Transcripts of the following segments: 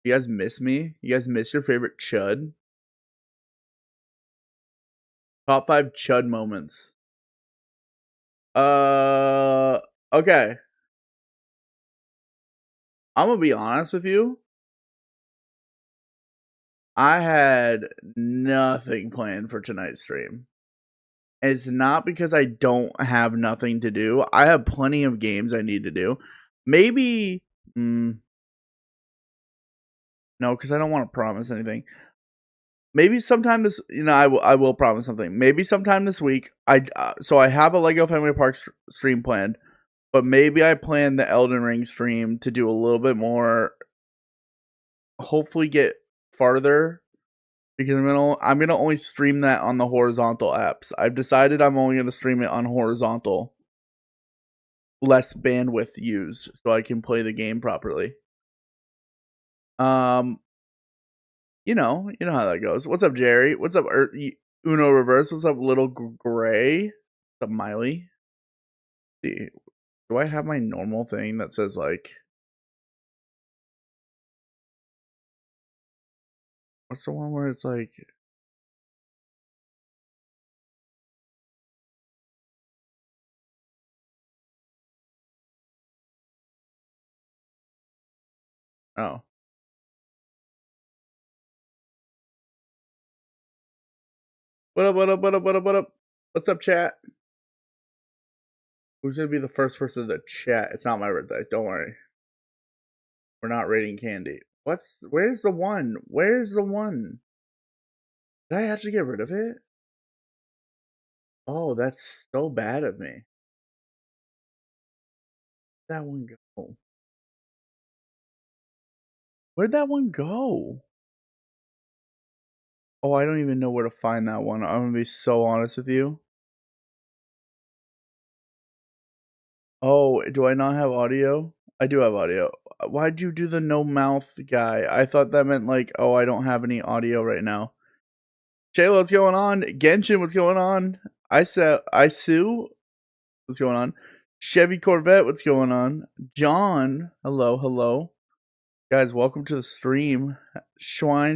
You guys miss me? You guys miss your favorite Chud? Top 5 Chud moments. Okay. I'm gonna be honest with you. I had nothing planned for tonight's stream. And it's not because I don't have nothing to do. I have plenty of games I need to do. Maybe no, because I don't want to promise anything. Maybe sometime this, I will promise something. Maybe sometime this week. So I have a Lego Family Park stream planned, but maybe I plan the Elden Ring stream to do a little bit more. Hopefully, get farther because I'm gonna only stream that on the horizontal apps. I've decided I'm only gonna stream it on horizontal, less bandwidth used, so I can play the game properly. You know how that goes. What's up, Jerry? What's up, Uno Reverse? What's up, Little Gray? What's up, Miley? Let's see, do I have my normal thing that says like? What's the one where it's like? Oh. What up, what up, what up, what up, what up? What's up, chat? Who's gonna be the first person to chat? It's not my birthday. Don't worry. We're not rating candy. Where's the one? Where's the one? Did I actually get rid of it? Oh, that's so bad of me. Where'd that one go? Where'd that one go? Oh, I don't even know where to find that one. I'm gonna be so honest with you. Oh, do I not have audio? I do have audio. Why'd you do the no mouth guy? I thought that meant like, oh, I don't have any audio right now. Shayla, what's going on? Genshin, what's going on? Sue, what's going on? Chevy Corvette, what's going on? John, hello. Guys, welcome to the stream. Schwein,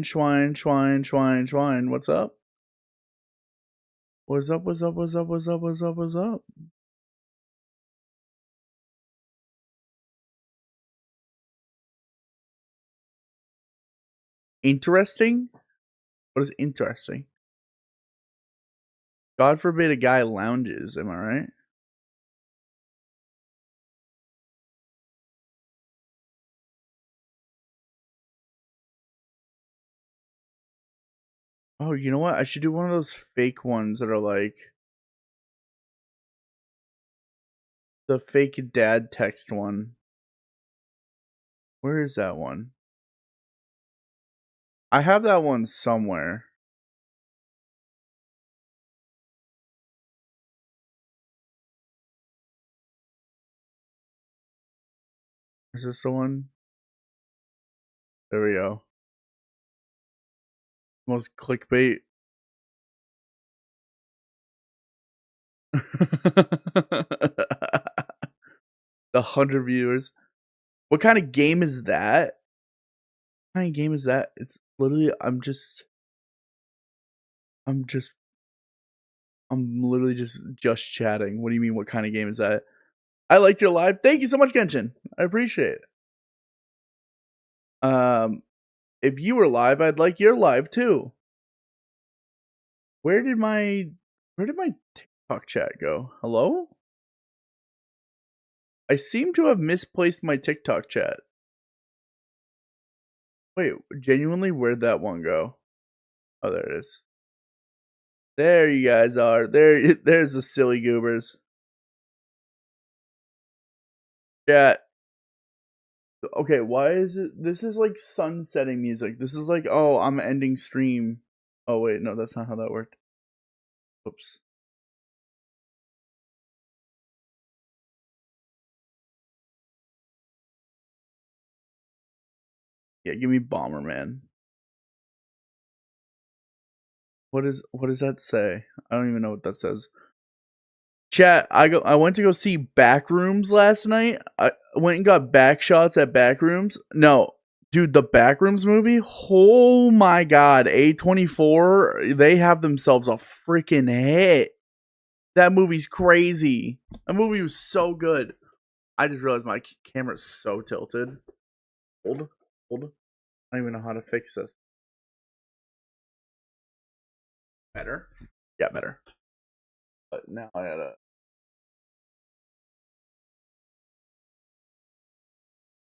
what's up? What's up? Interesting? What is interesting? God forbid a guy lounges, am I right? Oh, you know what? I should do one of those fake ones that are like the fake dad text one. Where is that one? I have that one somewhere. Is this the one? There we go. Most clickbait. The 100 viewers. What kind of game is that? What kind of game is that? It's literally I'm literally just chatting. What do you mean what kind of game is that? I liked your live. Thank you so much, Genshin. I appreciate it. If you were live, I'd like your live too. Where did my TikTok chat go? Hello? I seem to have misplaced my TikTok chat. Wait, genuinely, where'd that one go? Oh, there it is. There you guys are. There's the silly goobers. Chat. Okay, why is it? This is like sunsetting music. This is like, oh, I'm ending stream. Oh, wait, no, that's not how that worked. Oops. Yeah, give me Bomberman. What does that say? I don't even know what that says. Chat, I went to go see Backrooms last night. I went and got back shots at Backrooms. No, Dude, the Backrooms movie? Oh my god, A24, they have themselves a freaking hit. That movie's crazy. That movie was so good. I just realized my camera's so tilted. Hold. I don't even know how to fix this. Better? Yeah, better. But now I gotta.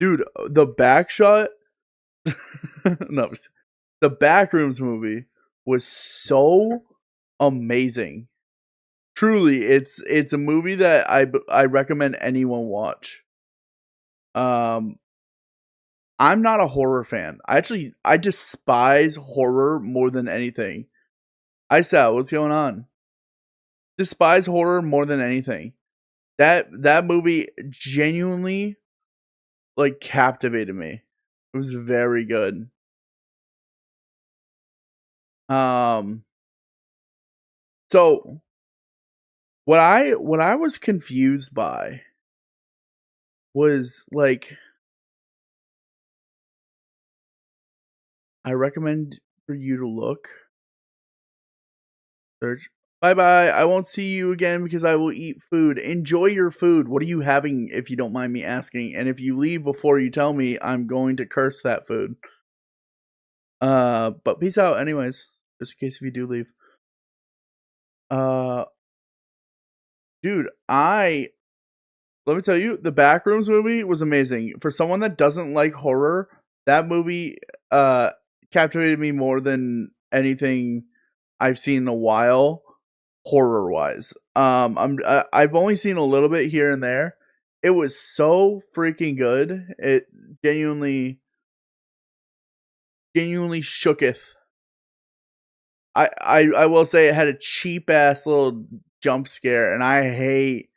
Dude, the back shot. No, the Backrooms movie was so amazing. Truly, it's a movie that I recommend anyone watch. Um, I'm not a horror fan. I despise horror more than anything. Isal, what's going on? Despise horror more than anything. That movie genuinely like captivated me. It was very good. Um so what I was confused by was like I recommend for you to look search. Bye bye. I won't see you again because I will eat food. Enjoy your food. What are you having if you don't mind me asking? And if you leave before you tell me, I'm going to curse that food. But peace out anyways, just in case if you do leave. Uh dude, let me tell you, the Backrooms movie was amazing. For someone that doesn't like horror, that movie captivated me more than anything I've seen in a while, horror wise. I've only seen a little bit here and there. It was so freaking good. It genuinely shooketh. I will say it had a cheap ass little jump scare, and I hate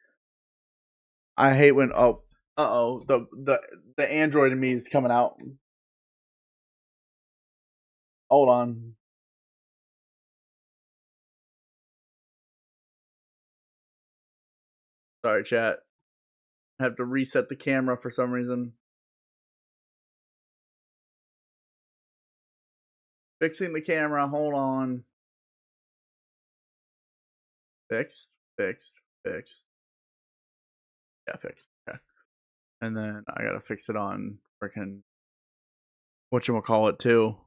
when the android in me is coming out. Hold on. Sorry, chat. I have to reset the camera for some reason. Fixing the camera. Hold on. Fixed. Yeah, fixed. Okay. And then I gotta fix it on freaking whatchamacallit too.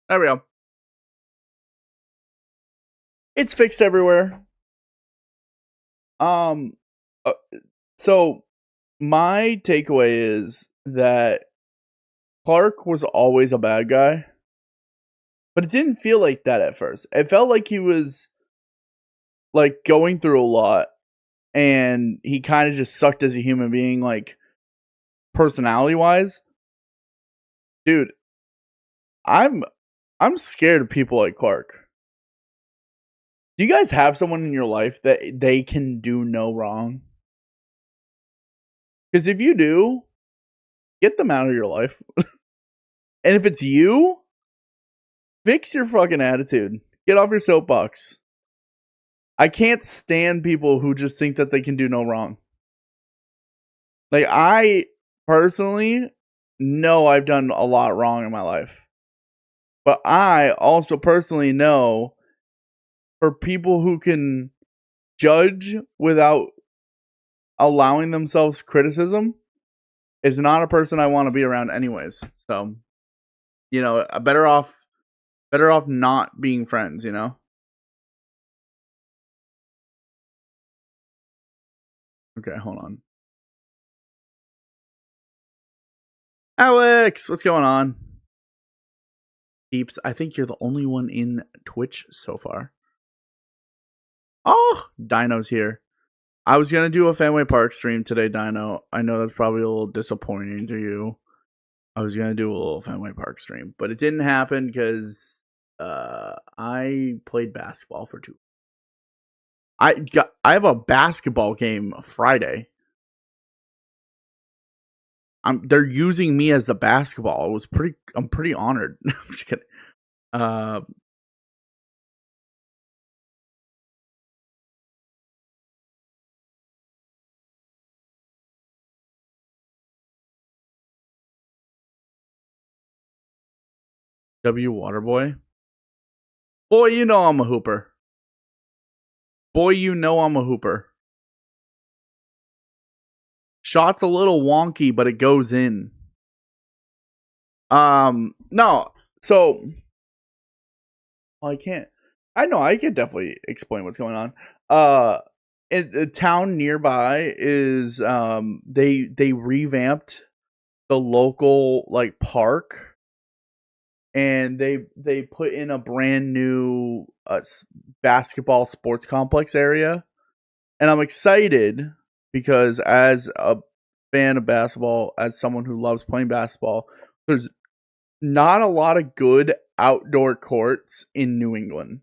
There we go. It's fixed everywhere. Um, uh, so my takeaway is that Clark was always a bad guy, but it didn't feel like that at first. It felt like he was like going through a lot, and he kind of just sucked as a human being, like personality wise. Dude, I'm I'm scared of people like Clark. Do you guys have someone in your life that they can do no wrong? Because if you do, get them out of your life. And if it's you, fix your fucking attitude. Get off your soapbox. I can't stand people who just think that they can do no wrong. Like, I personally know I've done a lot wrong in my life. But I also personally know for people who can judge without allowing themselves criticism is not a person I want to be around anyways. So, better off not being friends, Okay, hold on. Alex, what's going on? Peeps, I think you're the only one in Twitch so far. Oh, Dino's here. I was gonna do a Fenway Park stream today, Dino. I know that's probably a little disappointing to you. I was gonna do a little Fenway Park stream, but it didn't happen because I played basketball for 2. I have a basketball game Friday. They're using me as the basketball. I'm pretty honored. I'm just kidding. W Waterboy. Boy, you know I'm a hooper. Boy, you know I'm a hooper. Shot's a little wonky, but it goes in. No. So, well, I can't. I know I can definitely explain what's going on. A town nearby is they revamped the local like park, and they put in a brand new basketball sports complex area, and I'm excited because as a fan of basketball, as someone who loves playing basketball, there's not a lot of good outdoor courts in New England,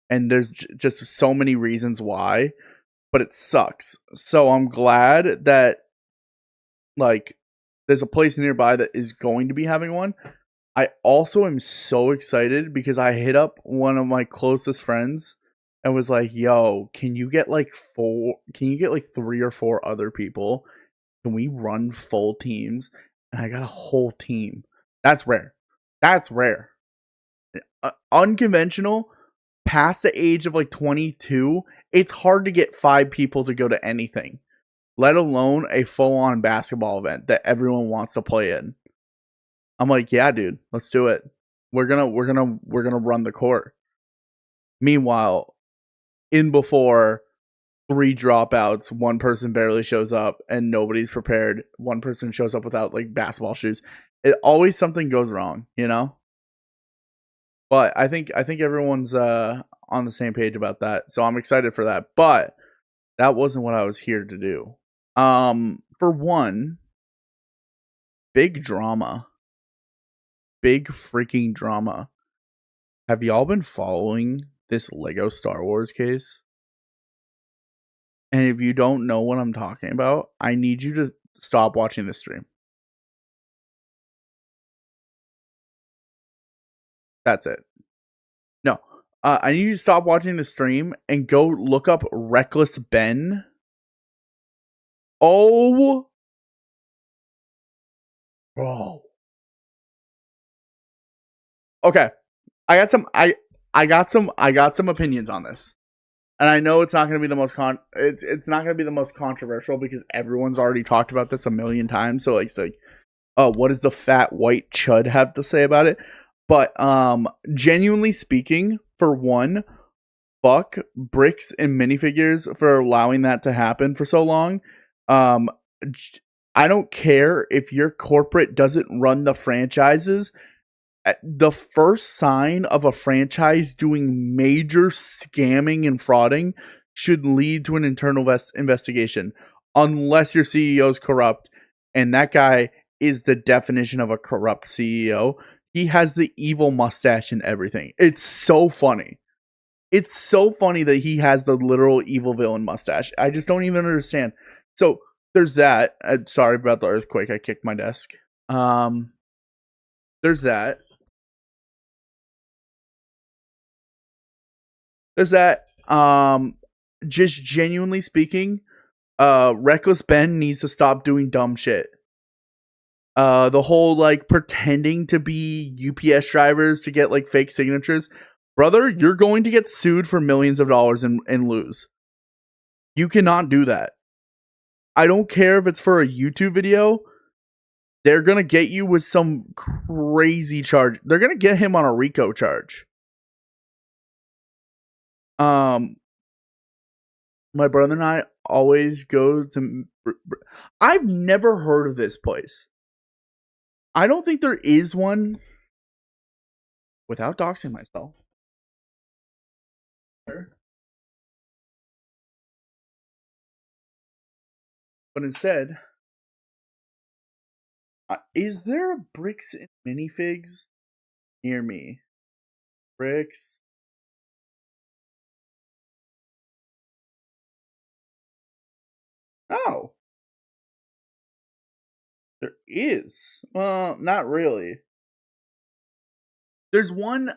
and there's just so many reasons why, but it sucks. So I'm glad that like there's a place nearby that is going to be having one. I also am so excited because I hit up one of my closest friends and was like, "Yo, can you get like 3 or 4 other people? Can we run full teams?" And I got a whole team. That's rare. That's rare. Unconventional, past the age of like 22, it's hard to get 5 people to go to anything, let alone a full-on basketball event that everyone wants to play in. I'm like, yeah, dude, let's do it. We're gonna run the court. Meanwhile, in before 3 dropouts, one person barely shows up and nobody's prepared. One person shows up without like basketball shoes. It always something goes wrong, you know? But I think everyone's on the same page about that. So I'm excited for that. But that wasn't what I was here to do. For one, big drama. Big freaking drama. Have y'all been following this Lego Star Wars case? And if you don't know what I'm talking about, I need you to stop watching this stream. That's it. No. I need you to stop watching the stream and go look up Reckless Ben. Oh. Bro. Okay. I got some opinions on this. And I know it's not going to be the most it's not going to be the most controversial because everyone's already talked about this a million times. So like what does the fat white chud have to say about it? But genuinely speaking, for one, fuck bricks and minifigures for allowing that to happen for so long. I don't care if your corporate doesn't run the franchises. The first sign of a franchise doing major scamming and frauding should lead to an internal investigation, unless your CEO is corrupt, and that guy is the definition of a corrupt CEO. He has the evil mustache and everything. It's so funny. It's so funny that he has the literal evil villain mustache. I just don't even understand. So there's that. Sorry about the earthquake. I kicked my desk. There's that. There's that. Just genuinely speaking, Reckless Ben needs to stop doing dumb shit. The whole like pretending to be UPS drivers to get like fake signatures. Brother, you're going to get sued for millions of dollars and lose. You cannot do that. I don't care if it's for a YouTube video. They're going to get you with some crazy charge. They're going to get him on a RICO charge. My brother and I always go to... I've never heard of this place. I don't think there is one, without doxing myself. But instead, is there a bricks and minifigs near me? Bricks. Oh. There is. Well, not really. There's one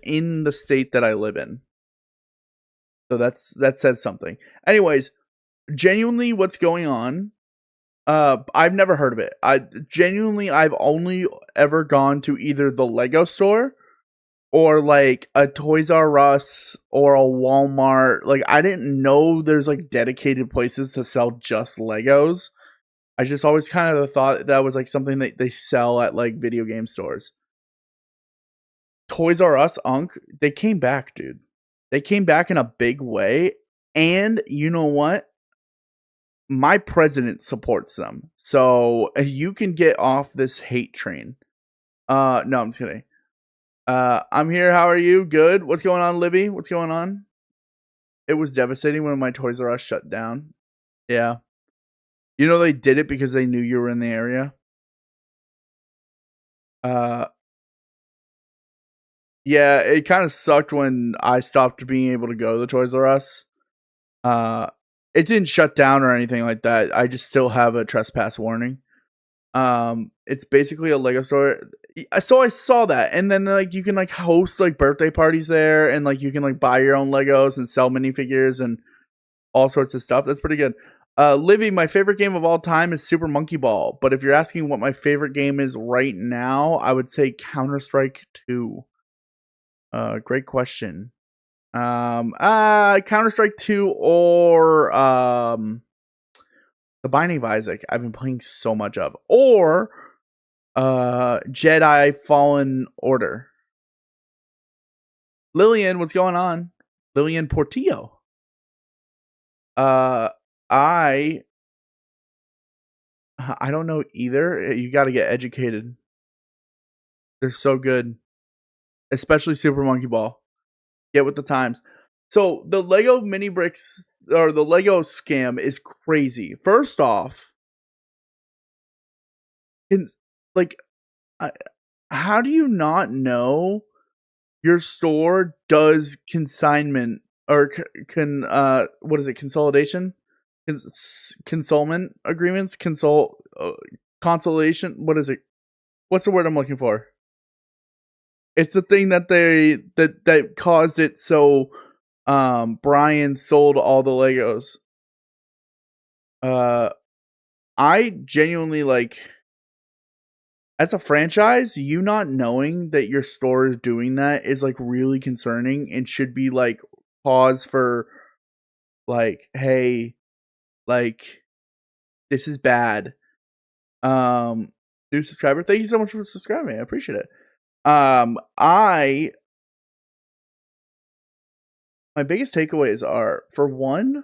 in the state that I live in. So that says something. Anyways, genuinely what's going on I've never heard of it. I've only ever gone to either the Lego store or like a Toys R Us or a Walmart. Like I didn't know there's like dedicated places to sell just Legos. I just always kind of thought that was like something that they sell at like video game stores. Toys R Us, Unk, they came back, dude. They came back in a big way. And you know what? My president supports them. So you can get off this hate train. No, I'm just kidding. I'm here. How are you? Good. What's going on, Libby? What's going on? It was devastating when my Toys R Us shut down. Yeah. You know they did it because they knew you were in the area. Uh yeah, it kind of sucked when I stopped being able to go to the Toys R Us. Uh it didn't shut down or anything like that. I just still have a trespass warning. It's basically a Lego store. So I saw that, and then like you can like host like birthday parties there, and like you can like buy your own Legos and sell minifigures and all sorts of stuff. That's pretty good. Livy, my favorite game of all time is Super Monkey Ball. But if you're asking what my favorite game is right now, I would say Counter Strike 2. Great question. Counter Strike 2 or The Binding of Isaac. I've been playing so much of, or Jedi Fallen Order. Lillian, what's going on? Lillian Portillo. I don't know either. You got to get educated. They're so good, especially Super Monkey Ball. Get with the times. So the Lego mini bricks or the Lego scam is crazy. First off, like, how do you not know your store does consignment or what is it, consolidation, consolment agreements, consolation, what is it, what's the word I'm looking for? It's the thing that that caused it so Brian sold all the Legos. I genuinely like, as a franchise, you not knowing that your store is doing that is like really concerning and should be like pause for like, hey, like this is bad. New subscriber, thank you so much for subscribing. I appreciate it. My biggest takeaways are, for one,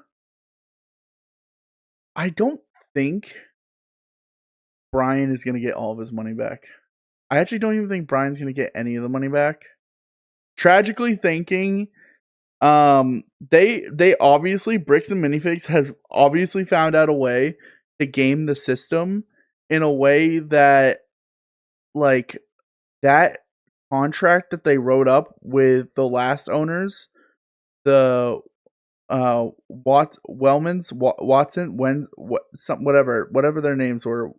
I don't think Brian is gonna get all of his money back. I actually don't even think Brian's gonna get any of the money back. Tragically thinking, they obviously, Bricks and Minifigs has obviously found out a way to game the system in a way that, like, that contract that they wrote up with the last owners, the Watson, whatever their names were,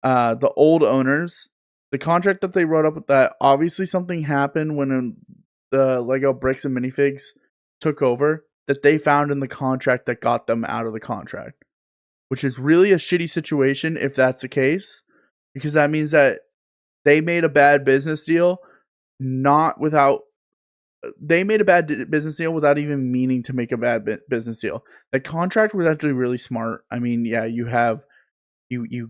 the old owners, the contract that they wrote up with that, obviously something happened when the Lego Bricks and Minifigs took over that they found in the contract that got them out of the contract, which is really a shitty situation if that's the case, because that means that they made a bad business deal, they made a bad business deal without even meaning to make a bad business deal. The contract was actually really smart. I mean, yeah, you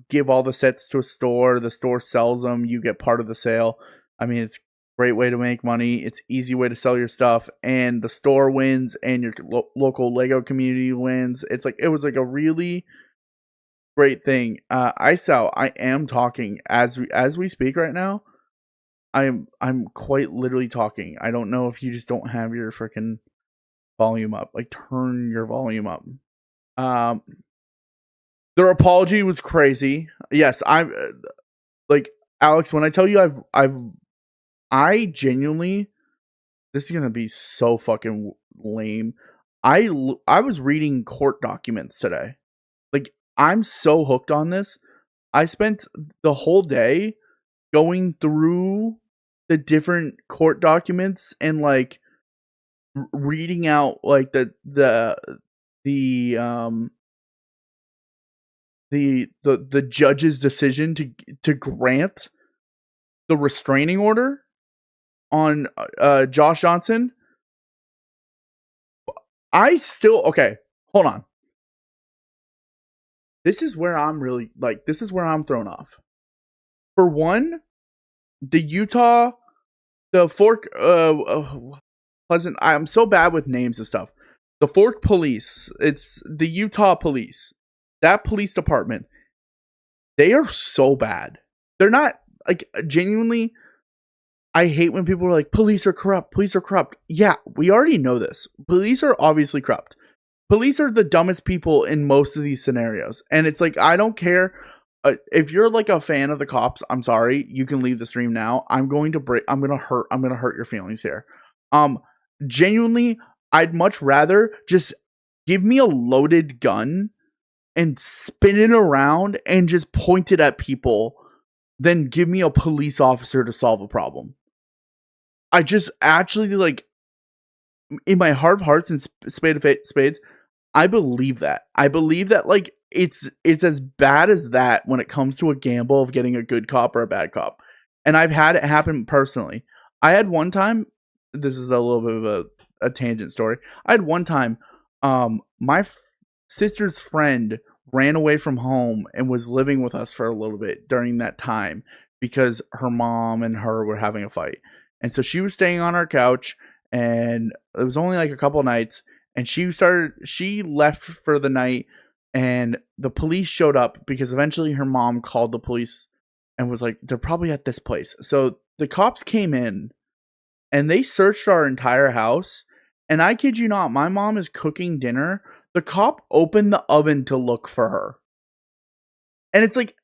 give all the sets to a store, the store sells them, you get part of the sale. I mean, it's a great way to make money. It's easy way to sell your stuff, and the store wins, and your local Lego community wins. It's like, it was like a really great thing. I am talking as we speak right now. I'm quite literally talking. I don't know if you just don't have your freaking volume up. Like, turn your volume up. Their apology was crazy. Yes, I'm like, Alex, when I tell you I genuinely, this is gonna be so fucking lame. I was reading court documents today. Like, I'm so hooked on this. I spent the whole day going through the different court documents and like reading out like the the judge's decision to grant the restraining order on Josh Johnson, I still okay. Hold on. This is where I'm really like. This is where I'm thrown off. For one, the Utah, the Fork, Pleasant. I'm so bad with names and stuff. The Fork Police. It's the Utah Police. That police department. They are so bad. They're not like genuinely. I hate when people are like, police are corrupt. Police are corrupt. Yeah, we already know this. Police are obviously corrupt. Police are the dumbest people in most of these scenarios. And it's like, I don't care. If you're like a fan of the cops, I'm sorry. You can leave the stream now. I'm going to hurt your feelings here. Genuinely, I'd much rather just give me a loaded gun and spin it around and just point it at people than give me a police officer to solve a problem. I just actually like in my heart of hearts and spades, I believe that. I believe that like it's as bad as that when it comes to a gamble of getting a good cop or a bad cop. And I've had it happen personally. I had one time, this is a little bit of a tangent story. I had one time, my sister's friend ran away from home and was living with us for a little bit during that time because her mom and her were having a fight. And so she was staying on our couch, and it was only like a couple nights, and she left for the night, and the police showed up because eventually her mom called the police and was like, they're probably at this place. So the cops came in and they searched our entire house, and I kid you not, my mom is cooking dinner. The cop opened the oven to look for her. And it's like,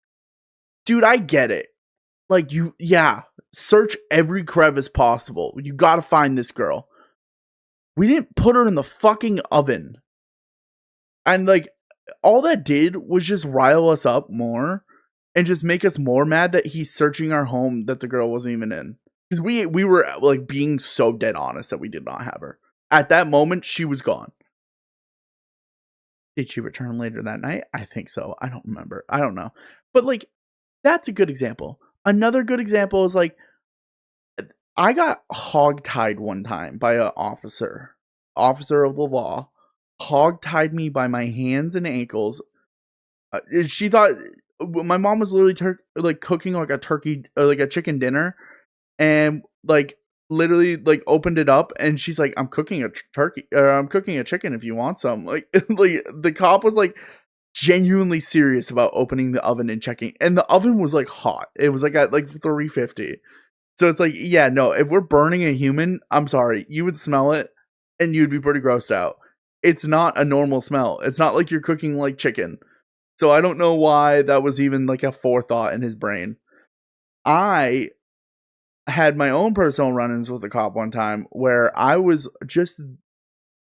dude, I get it. Like, search every crevice possible. You gotta find this girl. We didn't put her in the fucking oven. And, like, all that did was just rile us up more and just make us more mad that he's searching our home that the girl wasn't even in. Because we were, like, being so dead honest that we did not have her. At that moment, she was gone. Did she return later that night? I think so. I don't remember. I don't know. But, like, that's a good example. Another good example is, like, I got hogtied one time by an officer of the law. Hogtied me by my hands and ankles. She thought my mom was literally cooking like a turkey, like a chicken dinner, and like literally like opened it up, and she's like, "I'm cooking a turkey, I'm cooking a chicken if you want some." Like, like the cop was like genuinely serious about opening the oven and checking, and the oven was like hot. It was like at like 350. So it's like, yeah, no, if we're burning a human, I'm sorry, you would smell it and you'd be pretty grossed out. It's not a normal smell. It's not like you're cooking like chicken. So I don't know why that was even like a forethought in his brain. I had my own personal run-ins with the cop one time where I was just,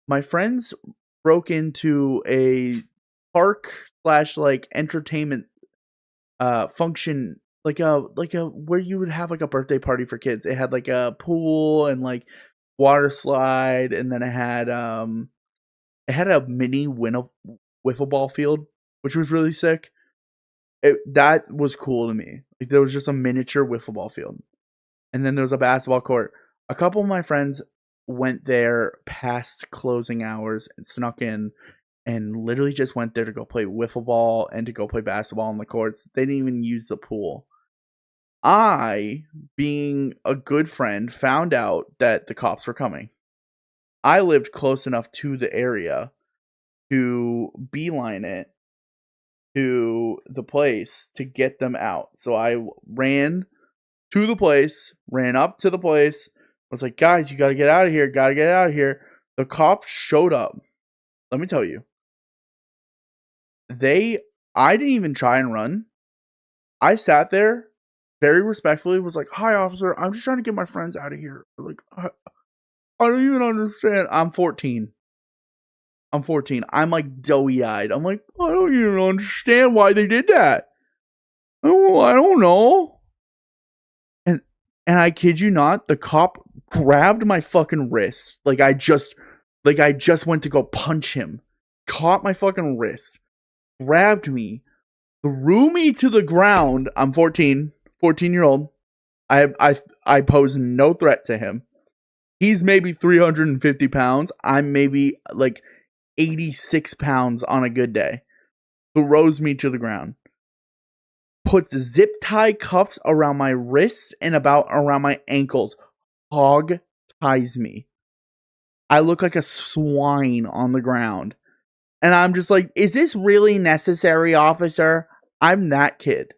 my friends broke into a park / like entertainment function, like a where you would have like a birthday party for kids. It had like a pool and like water slide, and then it had a mini wiffle ball field, which was really sick. That was cool to me. Like, there was just a miniature wiffle ball field, and then there was a basketball court. A couple of my friends went there past closing hours and snuck in and literally just went there to go play wiffle ball and to go play basketball on the courts. They didn't even use the pool. I, being a good friend, found out that the cops were coming. I lived close enough to the area to beeline it to the place to get them out. So I ran to the place, ran up to the place. I was like, guys, you gotta get out of here. Gotta get out of here. The cops showed up. Let me tell you. I didn't even try and run. I sat there very respectfully, was like, hi, officer. I'm just trying to get my friends out of here. Like, I don't even understand. I'm 14. I'm like doughy-eyed. I'm like, I don't even understand why they did that. I don't know. And I kid you not, the cop grabbed my fucking wrist. Like I just went to go punch him. Caught my fucking wrist. Grabbed me. threw me to the ground. I'm 14-year-old. I pose no threat to him. He's maybe 350 pounds. I'm maybe like 86 pounds on a good day. Throws me to the ground. Puts zip tie cuffs around my wrists and around my ankles. Hog ties me. I look like a swine on the ground. And I'm just like, is this really necessary, officer? I'm that kid.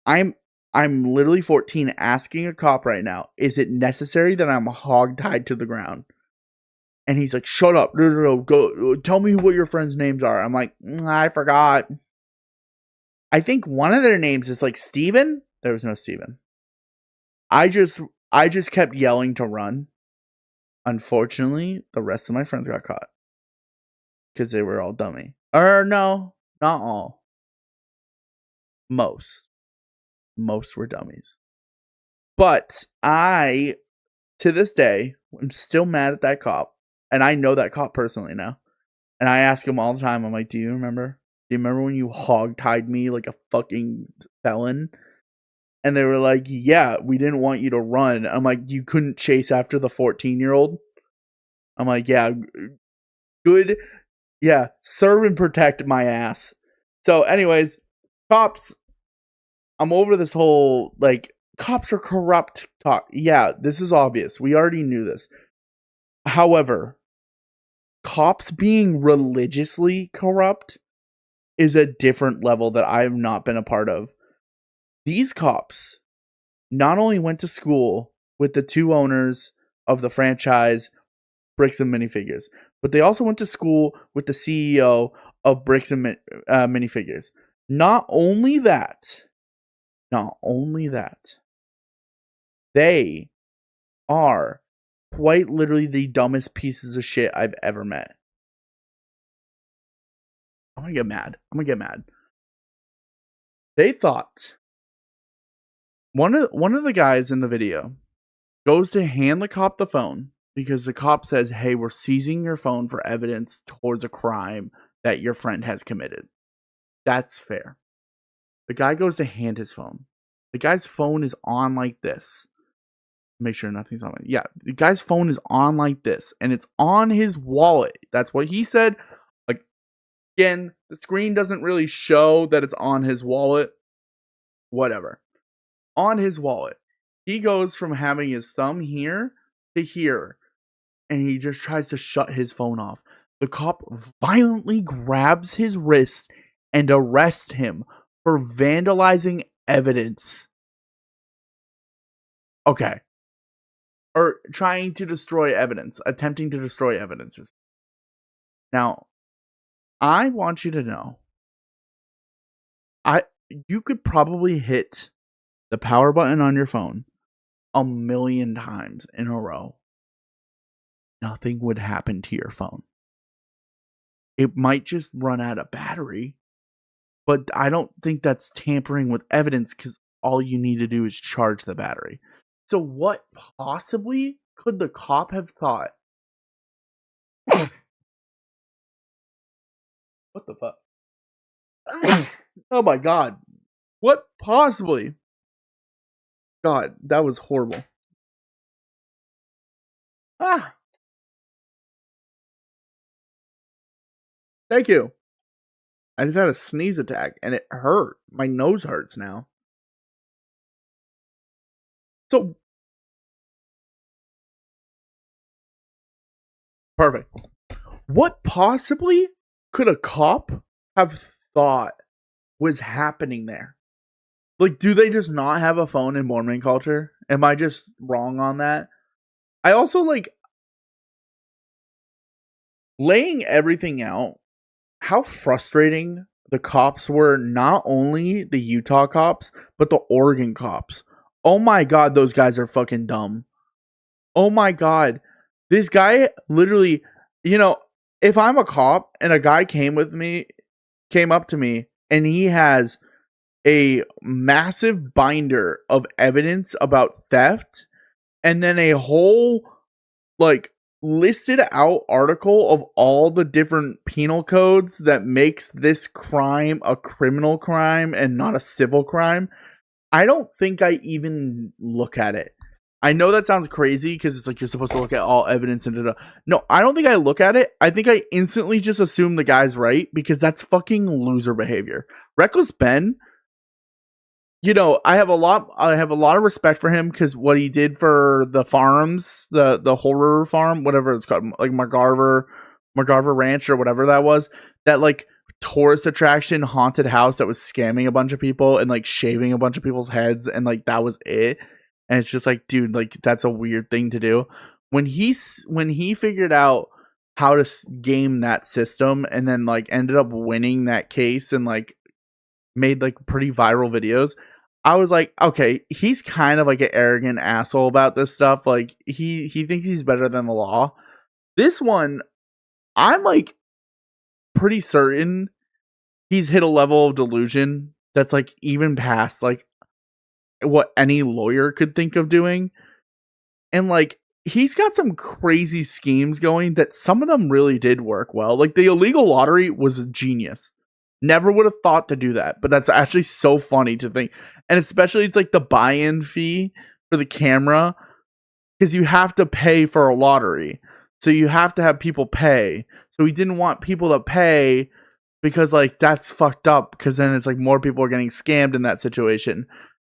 I'm literally 14 asking a cop right now, is it necessary that I'm hog tied to the ground? And he's like, shut up. No. Go tell me what your friends' names are. I'm like, I forgot. I think one of their names is like Steven. There was no Steven. I just kept yelling to run. Unfortunately, the rest of my friends got caught. Because they were all dummy. Or no, not all. Most were dummies. But I, to this day, am still mad at that cop. And I know that cop personally now. And I ask him all the time, I'm like, do you remember? Do you remember when you hog-tied me like a fucking felon? And they were like, yeah, we didn't want you to run. I'm like, you couldn't chase after the 14-year-old? I'm like, yeah, good. Yeah, serve and protect my ass. So anyways, cops, I'm over this whole, like, cops are corrupt talk. Yeah, this is obvious. We already knew this. However, cops being religiously corrupt is a different level that I have not been a part of. These cops not only went to school with the two owners of the franchise Bricks and Minifigures, but they also went to school with the CEO of Bricks and Minifigures. Not only that, they are quite literally the dumbest pieces of shit I've ever met. I'm gonna get mad. They thought one of the guys in the video goes to hand the cop the phone because the cop says, hey, we're seizing your phone for evidence towards a crime that your friend has committed. That's fair. The guy goes to hand his phone. The guy's phone is on like this. Make sure nothing's on it. Yeah, the guy's phone is on like this, and it's on his wallet. That's what he said. Again, the screen doesn't really show that it's on his wallet. Whatever. On his wallet. He goes from having his thumb here to here, and he just tries to shut his phone off. The cop violently grabs his wrist and arrests him for vandalizing evidence. Okay. Or trying to destroy evidence. Attempting to destroy evidence. Now, I want you to know, you could probably hit the power button on your phone 1,000,000 times in a row. Nothing would happen to your phone. It might just run out of battery, but I don't think that's tampering with evidence because all you need to do is charge the battery. So what possibly could the cop have thought? What the fuck? Oh my god. What possibly? God, that was horrible. Ah. Thank you. I just had a sneeze attack and it hurt. My nose hurts now. So perfect. What possibly could a cop have thought was happening there? Like, do they just not have a phone in Mormon culture? Am I just wrong on that? I also like laying everything out, how frustrating the cops were, not only the Utah cops, but the Oregon cops. Oh my god, those guys are fucking dumb. Oh my god. This guy literally, if I'm a cop and a guy came up to me, and he has a massive binder of evidence about theft, and then a whole, like, listed out article of all the different penal codes that makes this crime a criminal crime and not a civil crime, I don't think I even look at it. I know that sounds crazy because it's like you're supposed to look at all evidence and da-da. No, I don't think I look at it. I think I instantly just assume the guy's right because that's fucking loser behavior. Reckless Ben, I have a lot of respect for him because what he did for the farms, the horror farm, whatever it's called, like McGarver Ranch or whatever that was, that like tourist attraction haunted house that was scamming a bunch of people and like shaving a bunch of people's heads, and like that was it. And it's just like, dude, like that's a weird thing to do. When he figured out how to game that system and then like ended up winning that case and like made like pretty viral videos, I was like, okay, he's kind of like an arrogant asshole about this stuff. Like he thinks he's better than the law. This one, I'm like pretty certain he's hit a level of delusion that's like even past like what any lawyer could think of doing. And like he's got some crazy schemes going that some of them really did work well. Like the illegal lottery was a genius. Never would have thought to do that, but that's actually so funny to think. And especially it's like the buy-in fee for the camera, because you have to pay for a lottery. So you have to have people pay. So he didn't want people to pay because like that's fucked up, because then it's like more people are getting scammed in that situation.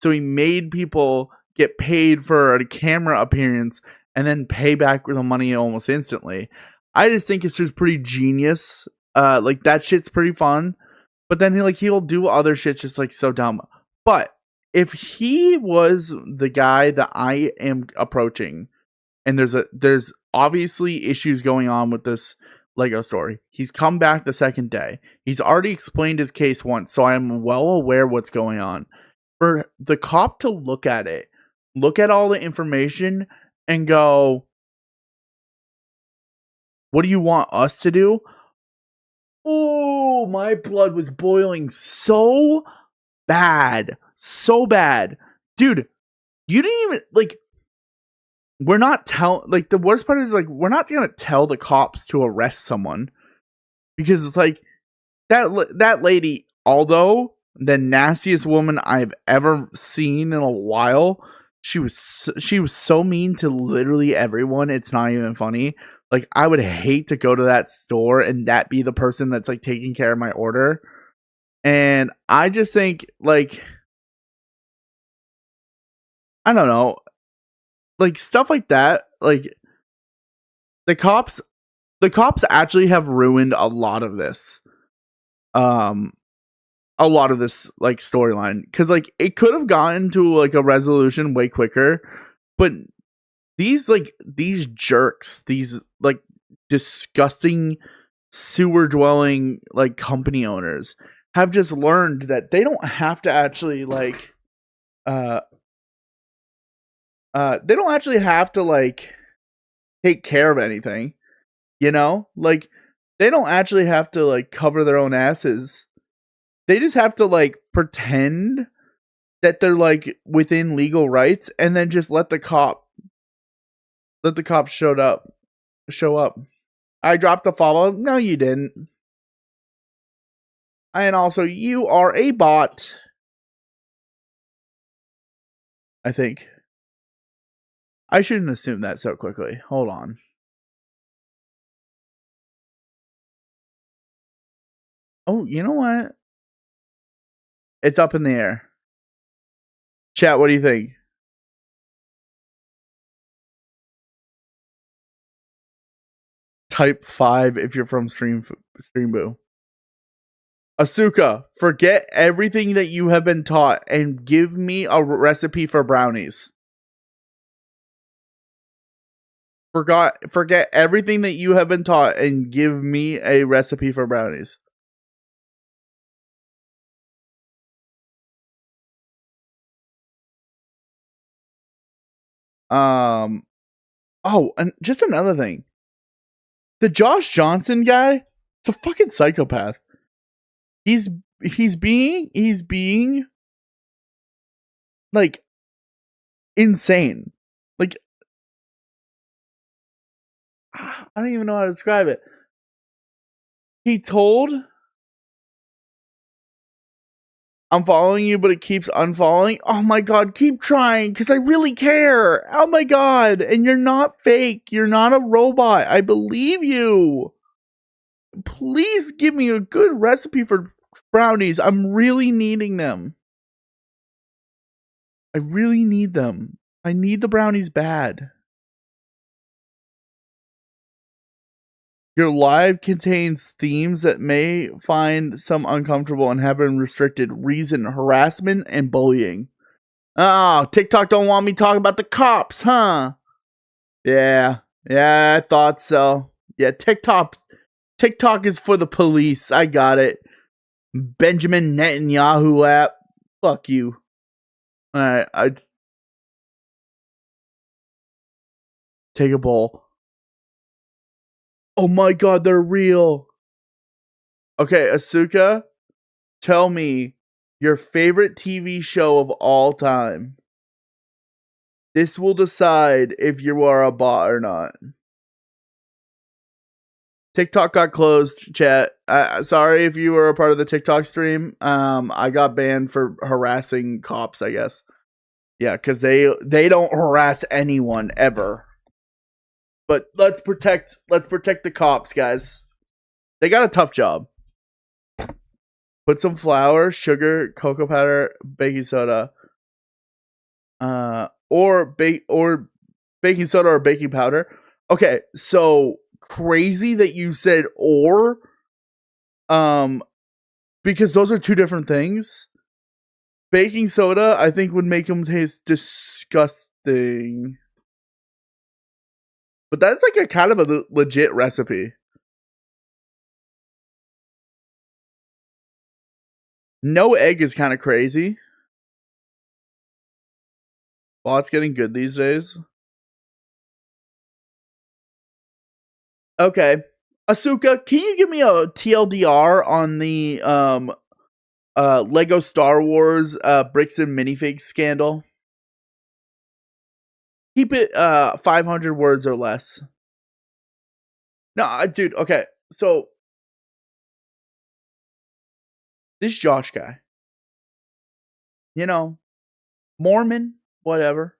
So he made people get paid for a camera appearance and then pay back the money almost instantly. I just think it's just pretty genius. Like that shit's pretty fun. But then he'll do other shit just like so dumb. But if he was the guy that I am approaching, and there's obviously issues going on with this Lego story. He's come back the second day. He's already explained his case once, so I'm well aware what's going on. For the cop to look at it, look at all the information, and go, what do you want us to do? Oh, my blood was boiling so bad. So bad. Dude, you didn't even, like, we're not like, the worst part is, like, we're not gonna tell the cops to arrest someone. Because it's like, that lady, although the nastiest woman I've ever seen in a while, she was so mean to literally everyone. It's not even funny. Like, I would hate to go to that store and that be the person that's like taking care of my order. And I just think, like, I don't know, like stuff like that. Like the cops actually have ruined a lot of this. A lot of this like storyline, because like it could have gotten to like a resolution way quicker, but these jerks, these like disgusting sewer dwelling like company owners have just learned that they don't have to actually like they don't actually have to like take care of anything, like they don't actually have to like cover their own asses. They just have to like pretend that they're like within legal rights, and then just let the cops show up. I dropped a follow. No, you didn't. And also, you are a bot. I think. I shouldn't assume that so quickly. Hold on. Oh, you know what? It's up in the air. Chat, what do you think? Type 5 if you're from Streamboo. Asuka, forget everything that you have been taught and give me a recipe for brownies. Forget everything that you have been taught and give me a recipe for brownies. Oh, and just another thing. The Josh Johnson guy, it's a fucking psychopath. He's being like insane. Like I don't even know how to describe it. He told, I'm following you, but it keeps unfollowing. Oh my god, keep trying, because I really care. Oh my god, and you're not fake. You're not a robot. I believe you. Please give me a good recipe for brownies. I'm really needing them. I really need them. I need the brownies bad. Your live contains themes that may find some uncomfortable and have been restricted. Reason, harassment, and bullying. Oh, TikTok don't want me talking about the cops, huh? Yeah, I thought so. Yeah, TikTok is for the police. I got it. Benjamin Netanyahu app. Fuck you. All right, I take a bowl. Oh my god, they're real. Okay, Asuka, tell me your favorite TV show of all time. This will decide if you are a bot or not. TikTok got closed, chat. Sorry if you were a part of the TikTok stream. I got banned for harassing cops, I guess. Yeah, because they don't harass anyone ever. But let's protect the cops, guys. They got a tough job. Put some flour, sugar, cocoa powder, baking soda, or baking soda or baking powder. Okay, so crazy that you said or, because those are two different things. Baking soda, I think, would make them taste disgusting. But that's like a kind of a legit recipe. No egg is kind of crazy. Well, it's getting good these days. Okay. Asuka, can you give me a TLDR on the Lego Star Wars bricks and minifigs scandal? Keep it 500 words or less. No, dude, okay. So this Josh guy, you know, Mormon, whatever.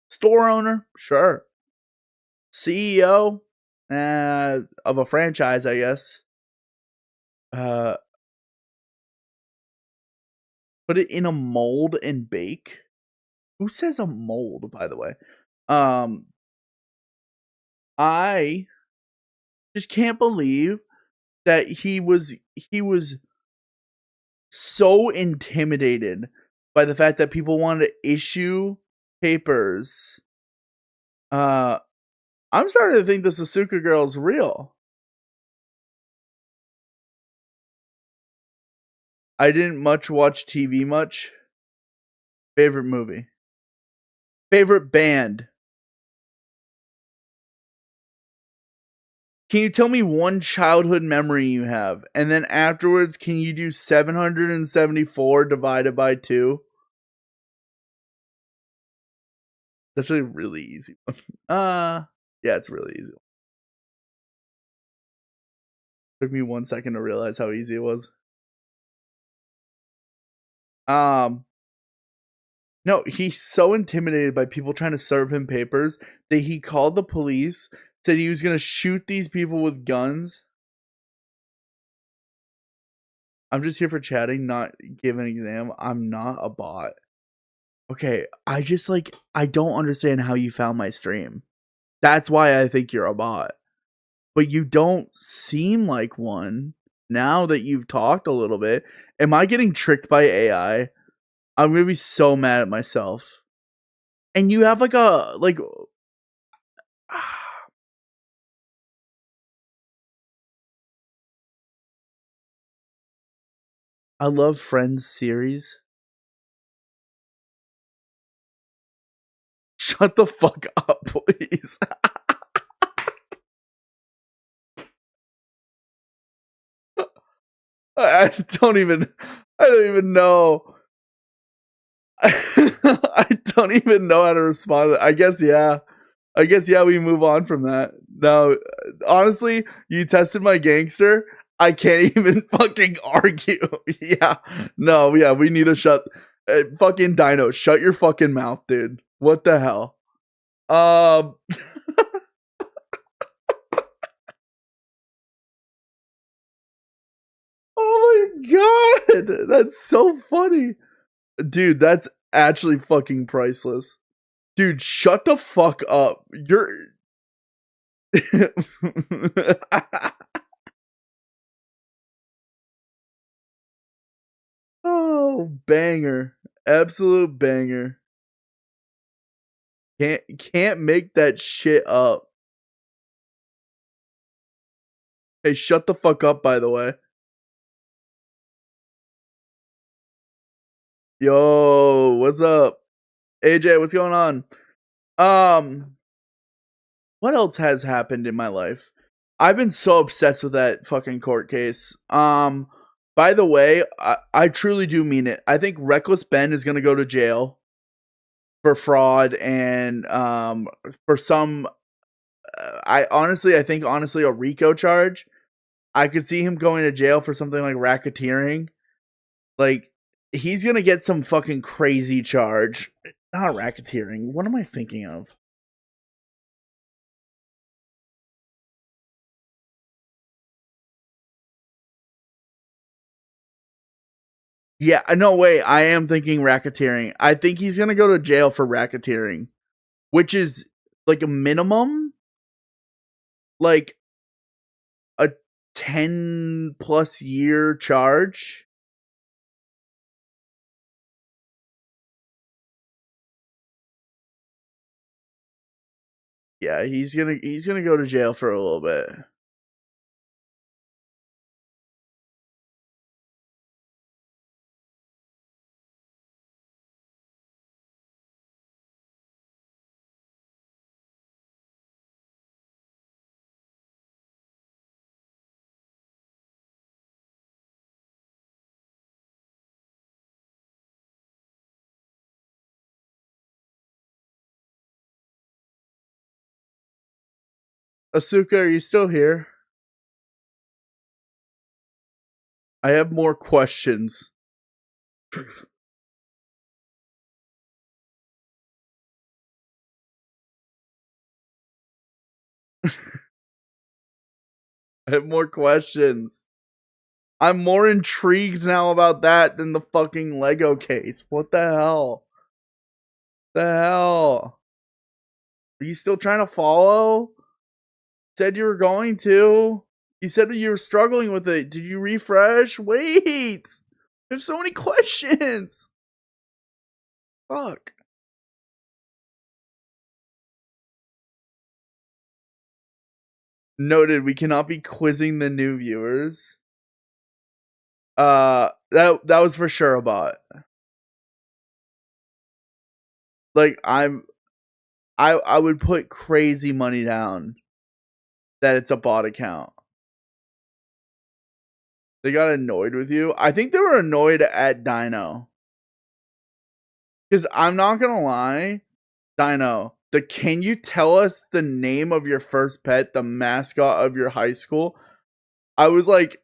Store owner, sure. CEO of a franchise, I guess. Put it in a mold and bake. Who says a mold, by the way? I just can't believe that he was so intimidated by the fact that people wanted to issue papers. I'm starting to think this Asuka girl is real. I didn't much watch TV much. Favorite movie. Favorite band. Can you tell me one childhood memory you have? And then afterwards, can you do 774 divided by 2? That's actually a really easy one. Yeah, it's really easy. Took me 1 second to realize how easy it was. No, he's so intimidated by people trying to serve him papers that he called the police, said he was going to shoot these people with guns. I'm just here for chatting, not give an exam. I'm not a bot. Okay, I don't understand how you found my stream. That's why I think you're a bot. But you don't seem like one now that you've talked a little bit. Am I getting tricked by AI? I'm gonna be so mad at myself. And you have I love Friends series. Shut the fuck up, please. I don't even know. I don't even know how to respond. I guess, yeah. I guess yeah, we move on from that. No, honestly, you tested my gangster. I can't even fucking argue. Yeah, no, yeah, we need to shut. Fucking Dino, shut your fucking mouth, dude. What the hell? Um, oh my god, that's so funny, dude. That's actually fucking priceless, dude. Shut the fuck up. You're. Oh, banger. Absolute banger. Can't make that shit up. Hey, shut the fuck up, by the way. Yo, what's up? AJ, what's going on? Um, what else has happened in my life? I've been so obsessed with that fucking court case. By the way, I truly do mean it. I think Reckless Ben is gonna go to jail for fraud and for some I think honestly a RICO charge. I could see him going to jail for something like racketeering. Like he's gonna get some fucking crazy charge. Not racketeering. What am I thinking of? Yeah, no way. I am thinking racketeering. I think he's gonna go to jail for racketeering, which is like a minimum, like a 10+ year charge. Yeah, he's gonna go to jail for a little bit. Asuka, are you still here? I have more questions. I have more questions. I'm more intrigued now about that than the fucking Lego case. What the hell? The hell? Are you still trying to follow? Said you were going to. You said you were struggling with it. Did you refresh? Wait. There's so many questions. Fuck. Noted, we cannot be quizzing the new viewers. That was for sure a bot. Like I would put crazy money down that it's a bot account. They got annoyed with you. I think they were annoyed at Dino. Because I'm not gonna lie, Dino, can you tell us the name of your first pet, the mascot of your high school? I was like,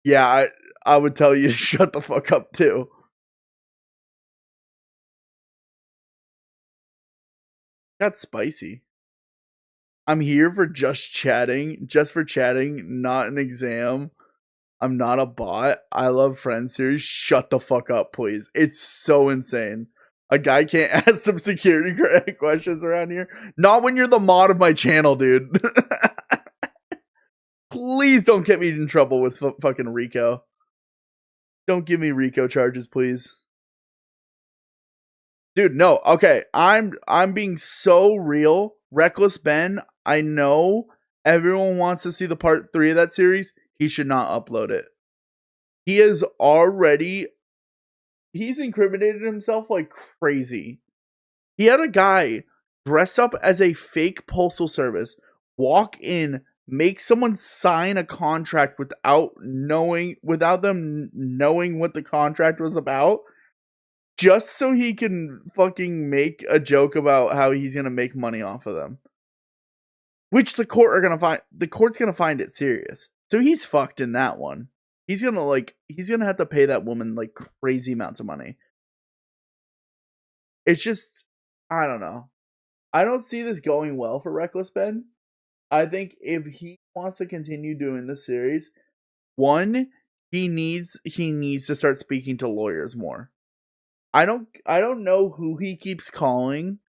yeah, I would tell you to shut the fuck up too. That's spicy. I'm here for just for chatting, not an exam. I'm not a bot. I love Friends series. Shut the fuck up, please. It's so insane. A guy can't ask some security questions around here. Not when you're the mod of my channel, dude. Please don't get me in trouble with fucking Rico. Don't give me Rico charges, please. Dude, no. Okay, I'm being so real. Reckless Ben, I know everyone wants to see the part 3 of that series. He should not upload it. He has already he's incriminated himself like crazy. He had a guy dress up as a fake postal service, walk in, make someone sign a contract without them knowing what the contract was about, just so he can fucking make a joke about how he's gonna make money off of them. which the court are gonna find. The court's gonna find it serious. So he's fucked in that one. He's gonna have to pay that woman like crazy amounts of money. It's just, I don't know. I don't see this going well for Reckless Ben. I think if he wants to continue doing this series, one, he needs to start speaking to lawyers more. I don't know who he keeps calling.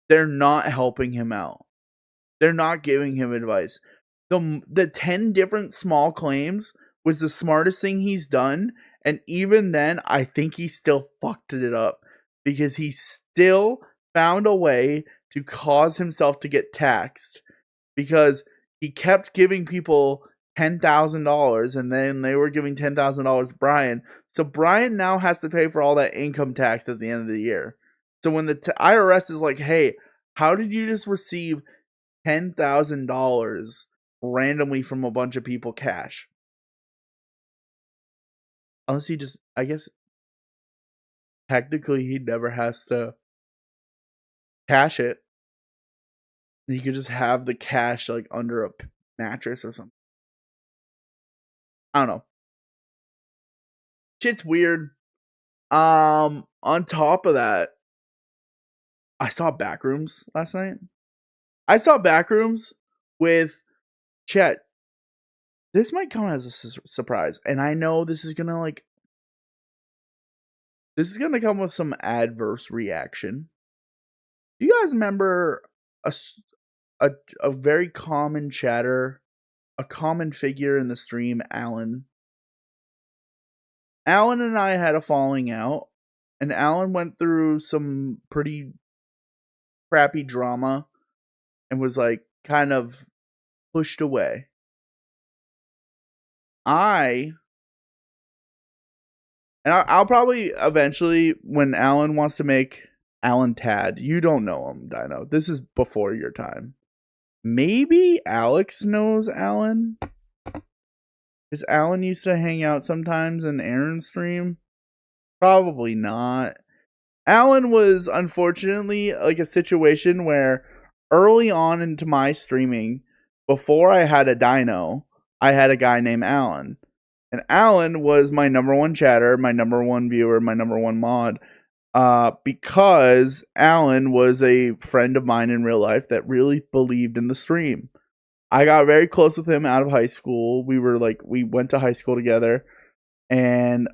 They're not helping him out. They're not giving him advice. The 10 different small claims was the smartest thing he's done, and even then I think he still fucked it up because he still found a way to cause himself to get taxed because he kept giving people $10,000 and then they were giving $10,000 to Brian. So Brian now has to pay for all that income tax at the end of the year. So when the IRS is like, "Hey, how did you just receive $10,000 randomly from a bunch of people cash?" Unless he just, I guess, technically he never has to cash it. You could just have the cash like under a mattress or something. I don't know. Shit's weird. On top of that, I saw Backrooms last night. I saw Backrooms with Chet. This might come as a surprise, and I know this is gonna come with some adverse reaction. Do you guys remember a very common chatter, a common figure in the stream, Alan? Alan and I had a falling out, and Alan went through some pretty crappy drama and was like kind of pushed away. I'll probably eventually, when Alan wants to make Alan Tad, you don't know him, Dino. This is before your time. Maybe Alex knows Alan? Because Alan used to hang out sometimes in Aaron's stream? Probably not. Alan was unfortunately like a situation where early on into my streaming, before I had a Dino, I had a guy named Alan. And Alan was my number one chatter, my number one viewer, my number one mod. Because Alan was a friend of mine in real life that really believed in the stream. I got very close with him out of high school. We went to high school together and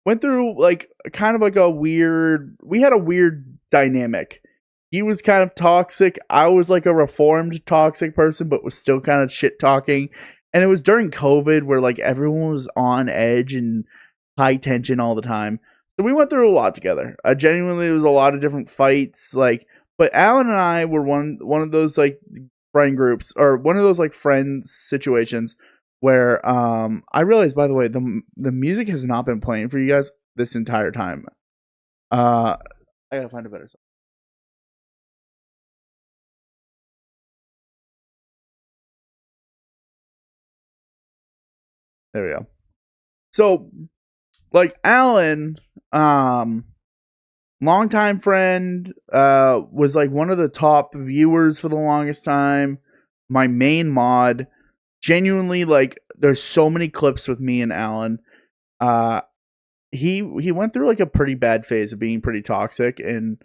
went through like kind of like we had a weird dynamic. He was kind of toxic. I was like a reformed toxic person, but was still kind of shit talking. And it was during COVID where like everyone was on edge and high tension all the time. So we went through a lot together. Genuinely, it was a lot of different fights. But Alan and I were one of those like friend groups or one of those like friends situations where I realized, by the way, the music has not been playing for you guys this entire time. I gotta find a better song. There we go. So, like Alan, longtime friend, was like one of the top viewers for the longest time. My main mod, genuinely, like there's so many clips with me and Alan. He went through like a pretty bad phase of being pretty toxic, and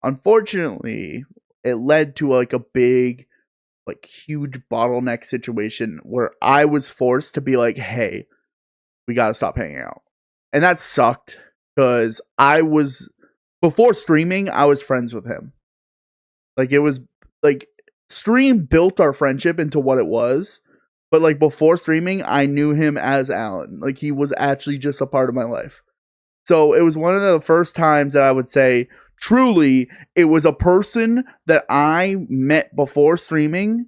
unfortunately, it led to like a big, like huge bottleneck situation where I was forced to be like, "Hey, we gotta stop hanging out," and that sucked because before streaming, I was friends with him. Like it was like stream built our friendship into what it was. But like before streaming, I knew him as Alan. Like he was actually just a part of my life. So it was one of the first times that I would say truly it was a person that I met before streaming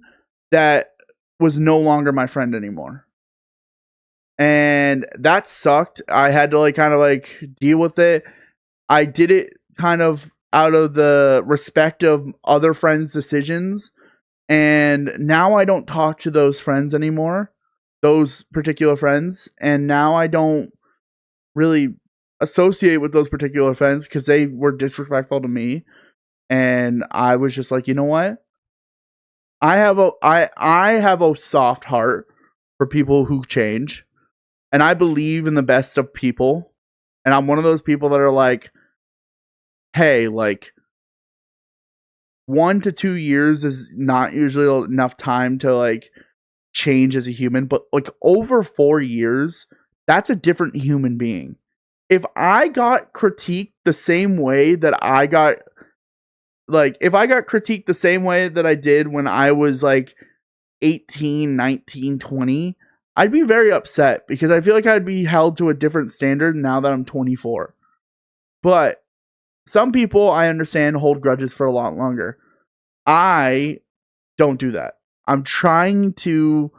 that was no longer my friend anymore. And that sucked. I had to like kind of like deal with it. I did it kind of out of the respect of other friends' decisions. And now I don't talk to those friends anymore, those particular friends. And now I don't really associate with those particular friends because they were disrespectful to me. And I was just like, you know what? I have a soft heart for people who change, and I believe in the best of people. And I'm one of those people that are like, hey, like 1 to 2 years is not usually enough time to like change as a human, but like over 4 years, that's a different human being. If I got critiqued the same way that I got, like, if I got critiqued the same way that I did when I was like 18, 19, 20, I'd be very upset because I feel like I'd be held to a different standard now that I'm 24. But some people, I understand, hold grudges for a lot longer. I don't do that. I'm trying to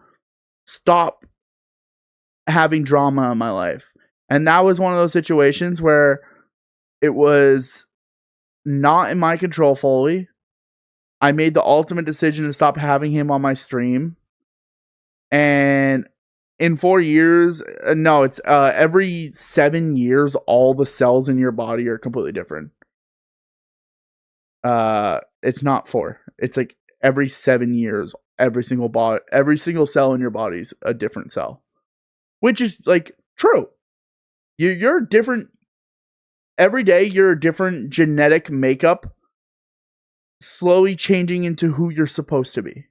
stop having drama in my life. And that was one of those situations where it was not in my control fully. I made the ultimate decision to stop having him on my stream. And in 4 years, no, it's every 7 years, all the cells in your body are completely different. It's not 4. It's like every 7 years, every single cell in your body's a different cell, which is like true. You're different every day. You're a different genetic makeup, slowly changing into who you're supposed to be.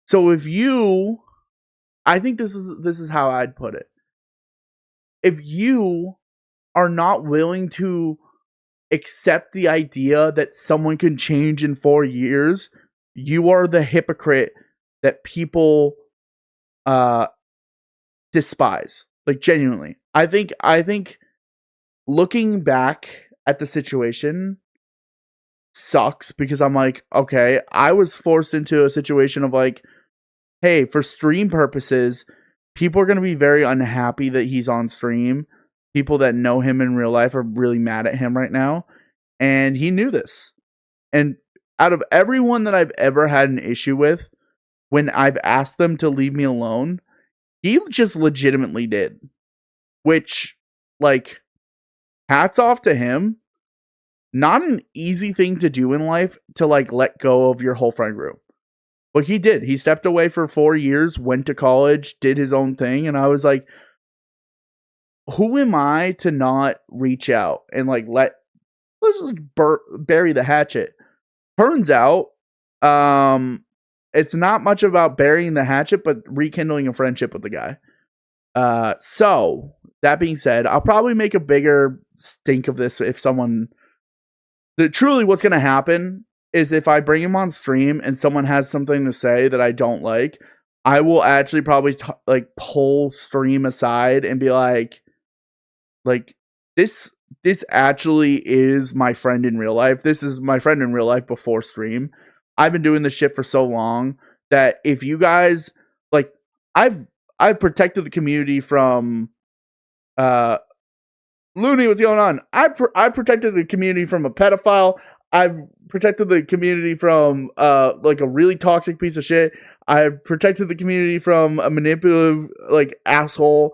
So if you, I think this is how I'd put it. If you are not willing to accept the idea that someone can change in 4 years, you are the hypocrite that people despise. Like, genuinely. I think looking back at the situation sucks because I'm like, okay, I was forced into a situation of like, hey, for stream purposes, people are going to be very unhappy that he's on stream. People that know him in real life are really mad at him right now. And he knew this. And out of everyone that I've ever had an issue with, when I've asked them to leave me alone, he just legitimately did. Which, like, hats off to him. Not an easy thing to do in life to, like, let go of your whole friend group. But he did. He stepped away for 4 years, went to college, did his own thing, and I was like, who am I to not reach out and, like, let's just bury the hatchet? Turns out, it's not much about burying the hatchet, but rekindling a friendship with the guy. So, that being said, I'll probably make a bigger stink of this if someone... Truly, what's going to happen is if I bring him on stream and someone has something to say that I don't like, I will actually probably pull stream aside and be like this actually is my friend in real life. This is my friend in real life before stream. I've been doing this shit for so long that if you guys like, I've protected the community from Looney, what's going on? I protected the community from a pedophile. I've protected the community from like a really toxic piece of shit. I've protected the community from a manipulative like asshole.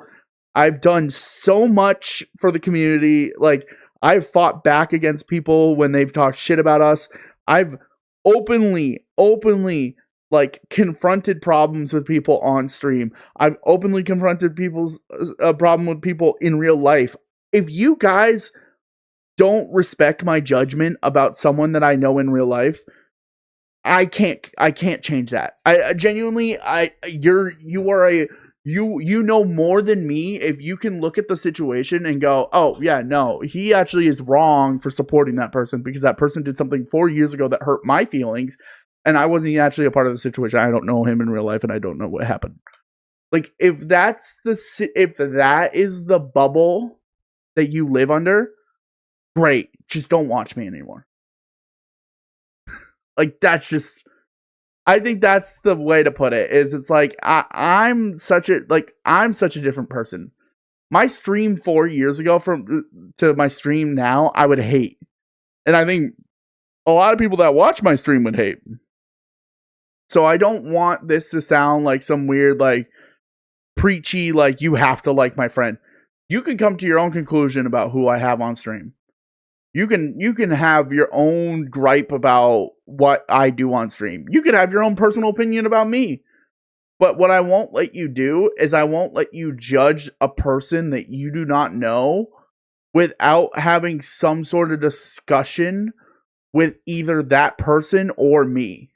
I've done so much for the community. Like, I've fought back against people when they've talked shit about us. I've openly like confronted problems with people on stream. I've openly confronted people's problem with people in real life. If you guys don't respect my judgment about someone that I know in real life, I can't change that. I genuinely, you know more than me if you can look at the situation and go, oh yeah, no, he actually is wrong for supporting that person because that person did something 4 years ago that hurt my feelings, and I wasn't actually a part of the situation. I don't know him in real life, and I don't know what happened. Like, if that is the bubble that you live under, great. Just don't watch me anymore. Like, that's just, I think that's the way to put it. Is it's like I'm such a different person. My stream 4 years ago to my stream now, I would hate, and I think a lot of people that watch my stream would hate. So I don't want this to sound like some weird like preachy like you have to like my friend. You can come to your own conclusion about who I have on stream. You can have your own gripe about what I do on stream. You could have your own personal opinion about me. But what I won't let you do is I won't let you judge a person that you do not know without having some sort of discussion with either that person or me.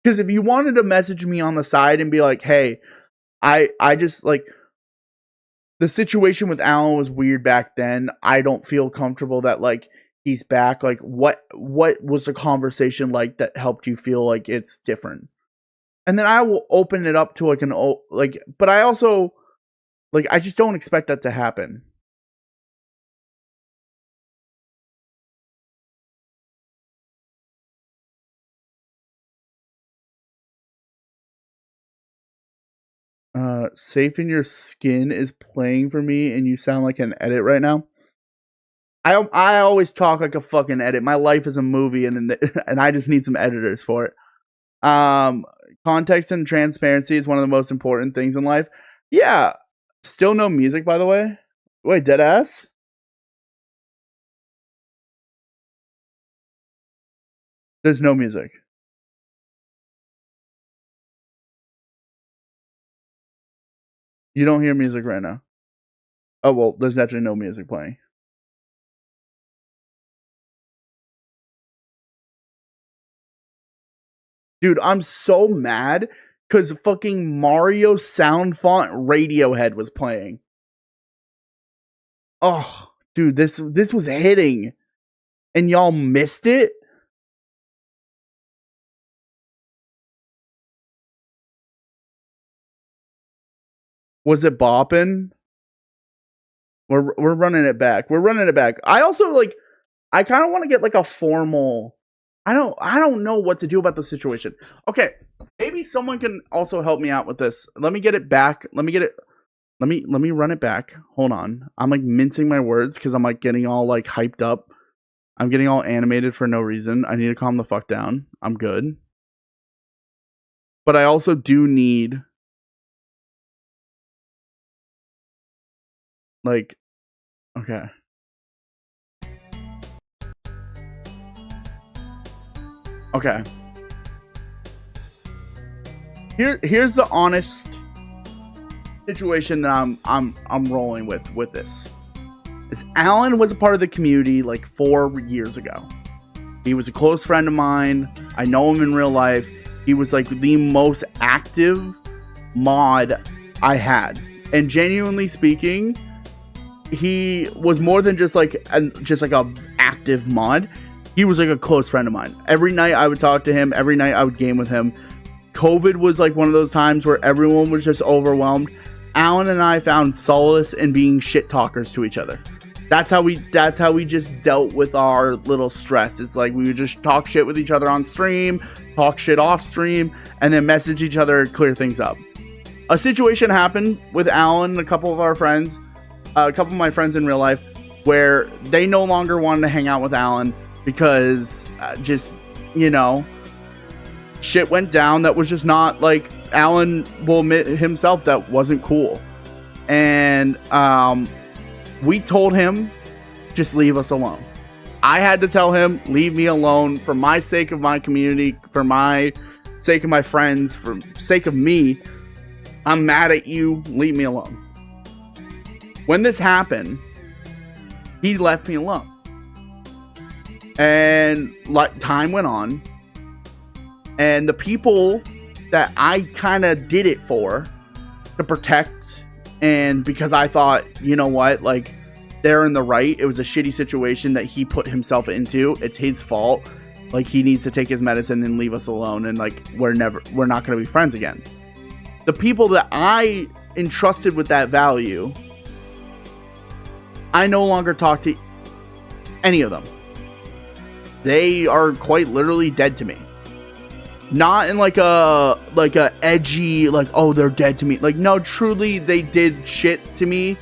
Because if you wanted to message me on the side and be like, hey, I just like the situation with Alan was weird back then. I don't feel comfortable that like he's back. Like what was the conversation like that helped you feel like it's different? And then I will open it up to like but I also like I just don't expect that to happen. Safe in Your Skin is playing for me and you sound like an edit right now. I always talk like a fucking edit. My life is a movie and I just need some editors for it. Context and transparency is one of the most important things in life. Yeah. Still no music, by the way. Wait, dead ass? There's no music. You don't hear music right now. Oh, well, there's actually no music playing. Dude, I'm so mad because fucking Mario sound font Radiohead was playing. Oh, dude, this was hitting. And y'all missed it? Was it bopping? We're running it back. We're running it back. I also like I kind of want to get like a formal I don't know what to do about the situation. Okay, maybe someone can also help me out with this. Let me get it back. Let me run it back. Hold on. I'm like mincing my words cuz I'm like getting all like hyped up. I'm getting all animated for no reason. I need to calm the fuck down. I'm good. But I also do need like okay. Okay. Here's the honest situation that I'm rolling with this. Is Alan was a part of the community like 4 years ago. He was a close friend of mine. I know him in real life. He was like the most active mod I had. And genuinely speaking, he was more than just like a active mod. He was like a close friend of mine. Every night I would talk to him. Every night I would game with him. COVID was like one of those times where everyone was just overwhelmed. Alan and I found solace in being shit talkers to each other. That's how we just dealt with our little stress. It's like we would just talk shit with each other on stream, talk shit off stream, and then message each other, clear things up. A situation happened with Alan and a couple of our friends, a couple of my friends in real life, where they no longer wanted to hang out with Alan because just, you know, shit went down that was just not like Alan will admit himself that wasn't cool. And we told him, just leave us alone. I had to tell him, leave me alone for my sake of my community, for my sake of my friends, for sake of me. I'm mad at you. Leave me alone. When this happened, he left me alone. And like time went on, and the people that I kind of did it for, to protect, and because I thought, you know what, like they're in the right. It was a shitty situation that he put himself into. It's his fault. Like he needs to take his medicine and leave us alone. And like we're not going to be friends again. The people that I entrusted with that value, I no longer talk to any of them. They are quite literally dead to me. Not in like a edgy, like, oh, they're dead to me. Like, no, truly, they did shit to me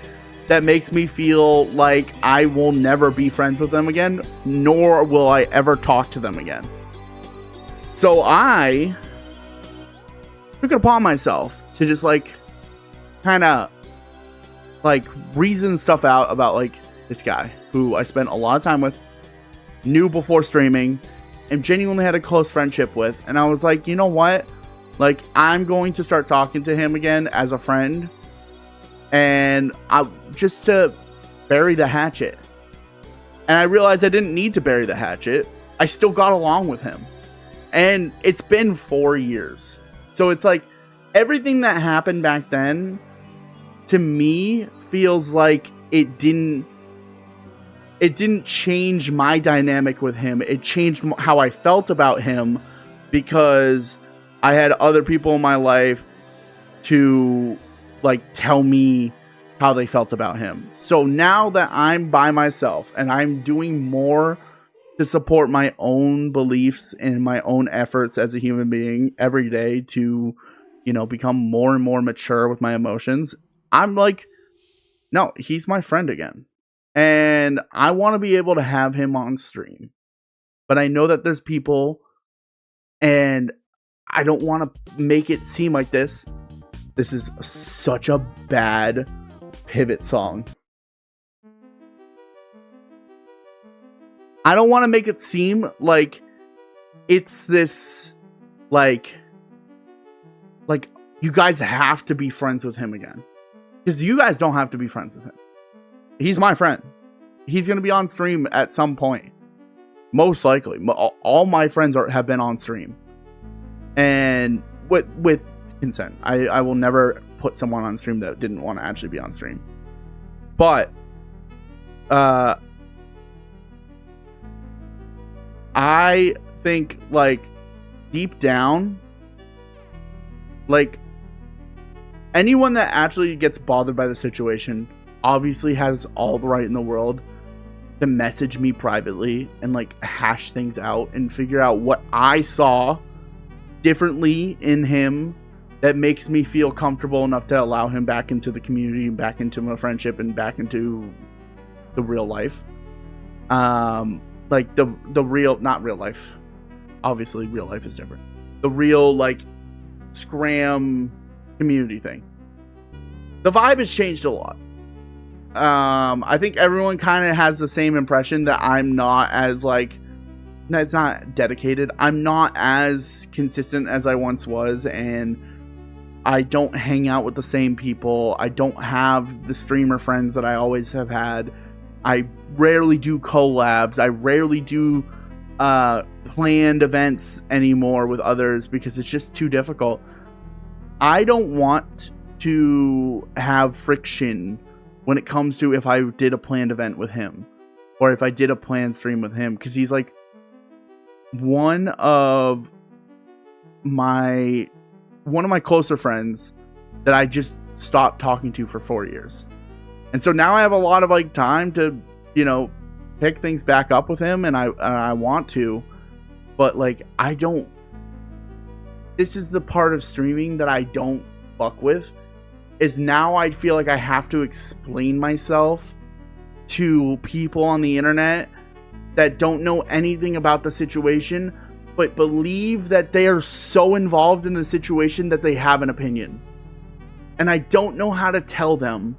that makes me feel like I will never be friends with them again, nor will I ever talk to them again. So I took it upon myself to just like kind of like reason stuff out about like this guy who I spent a lot of time with, knew before streaming, and genuinely had a close friendship with. And I was like, you know what? Like, I'm going to start talking to him again as a friend. And just to bury the hatchet. And I realized I didn't need to bury the hatchet. I still got along with him. And it's been 4 years. So it's like, everything that happened back then, to me, feels like it didn't change my dynamic with him. It changed how I felt about him, because I had other people in my life to like tell me how they felt about him. So now that I'm by myself and I'm doing more to support my own beliefs and my own efforts as a human being every day to, you know, become more and more mature with my emotions, I'm like, no, he's my friend again. And I want to be able to have him on stream. But I know that there's people, and I don't want to make it seem like this. This is such a bad pivot song. I don't want to make it seem like it's this, like you guys have to be friends with him again. Because you guys don't have to be friends with him. He's my friend. He's going to be on stream at some point. Most likely. All my friends have been on stream. And with consent. I will never put someone on stream that didn't want to actually be on stream. But I think, like, deep down, like, anyone that actually gets bothered by the situation obviously has all the right in the world to message me privately and like hash things out and figure out what I saw differently in him that makes me feel comfortable enough to allow him back into the community, back into my friendship, and back into the real life. Like the real, not real life. Obviously, real life is different. The real, like, Scram community thing. The vibe has changed a lot. I think everyone kind of has the same impression that I'm not as, like, it's not dedicated. I'm not as consistent as I once was, and I don't hang out with the same people. I don't have the streamer friends that I always have had. I rarely do collabs. I rarely do planned events anymore with others because it's just too difficult. I don't want to have friction when it comes to if I did a planned event with him or if I did a planned stream with him, because he's like one of my closer friends that I just stopped talking to for 4 years. And so now I have a lot of like time to, you know, pick things back up with him, and I want to, but like I don't. This is the part of streaming that I don't fuck with. Is now I feel like I have to explain myself to people on the internet that don't know anything about the situation, but believe that they are so involved in the situation that they have an opinion. And I don't know how to tell them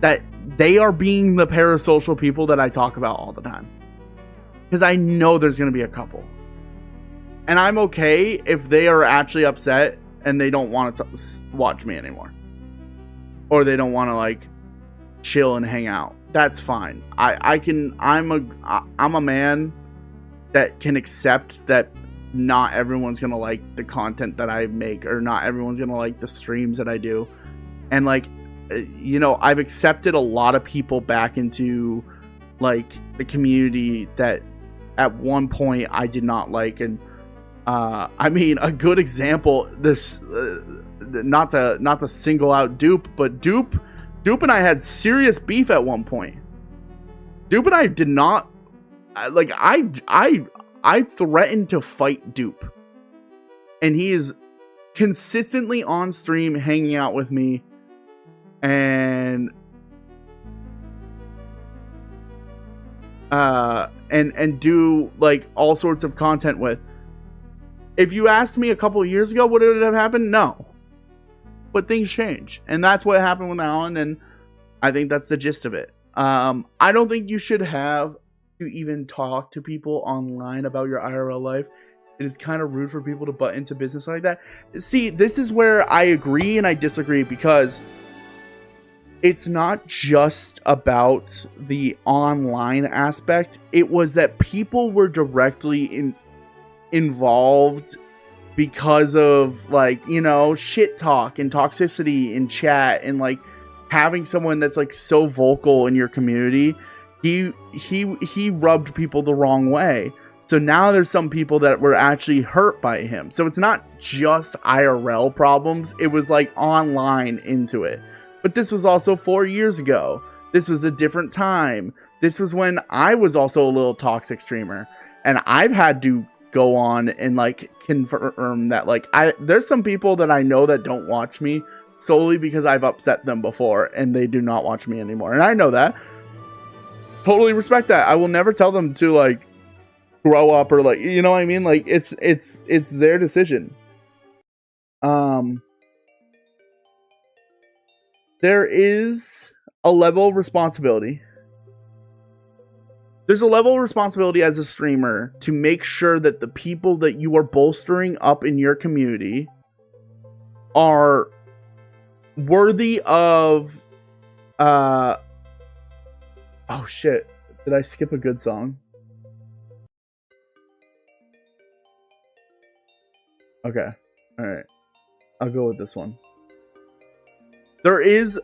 that they are being the parasocial people that I talk about all the time. Because I know there's going to be a couple. And I'm okay if they are actually upset and they don't want to watch me anymore. Or they don't want to like chill and hang out. That's fine. I'm a man that can accept that not everyone's going to like the content that I make, or not everyone's going to like the streams that I do. And like, you know, I've accepted a lot of people back into like the community that at one point I did not like. And I mean, a good example, this not to single out Dupe, but Dupe and I had serious beef at one point. Dupe and I did not like, I threatened to fight Dupe, and he is consistently on stream hanging out with me and do like all sorts of content with. If you asked me a couple of years ago, would it have happened? No. But things change. And that's what happened with Alan, and I think that's the gist of it. I don't think you should have to even talk to people online about your IRL life. It is kind of rude for people to butt into business like that. See, this is where I agree and I disagree, because it's not just about the online aspect. It was that people were directly involved because of, like, you know, shit talk and toxicity in chat, and like having someone that's like so vocal in your community. He rubbed people the wrong way. So now there's some people that were actually hurt by him. So it's not just IRL problems. It was like online into it. But this was also 4 years ago. This was a different time. This was when I was also a little toxic streamer. And I've had to go on and like confirm that, like, there's some people that I know that don't watch me solely because I've upset them before and they do not watch me anymore. And I know that. Totally respect that. I will never tell them to like grow up, or like, you know what I mean? Like, it's their decision. There is a level of responsibility. There's a level of responsibility as a streamer to make sure that the people that you are bolstering up in your community are worthy of, oh shit. Did I skip a good song? Okay. Alright. I'll go with this one. There is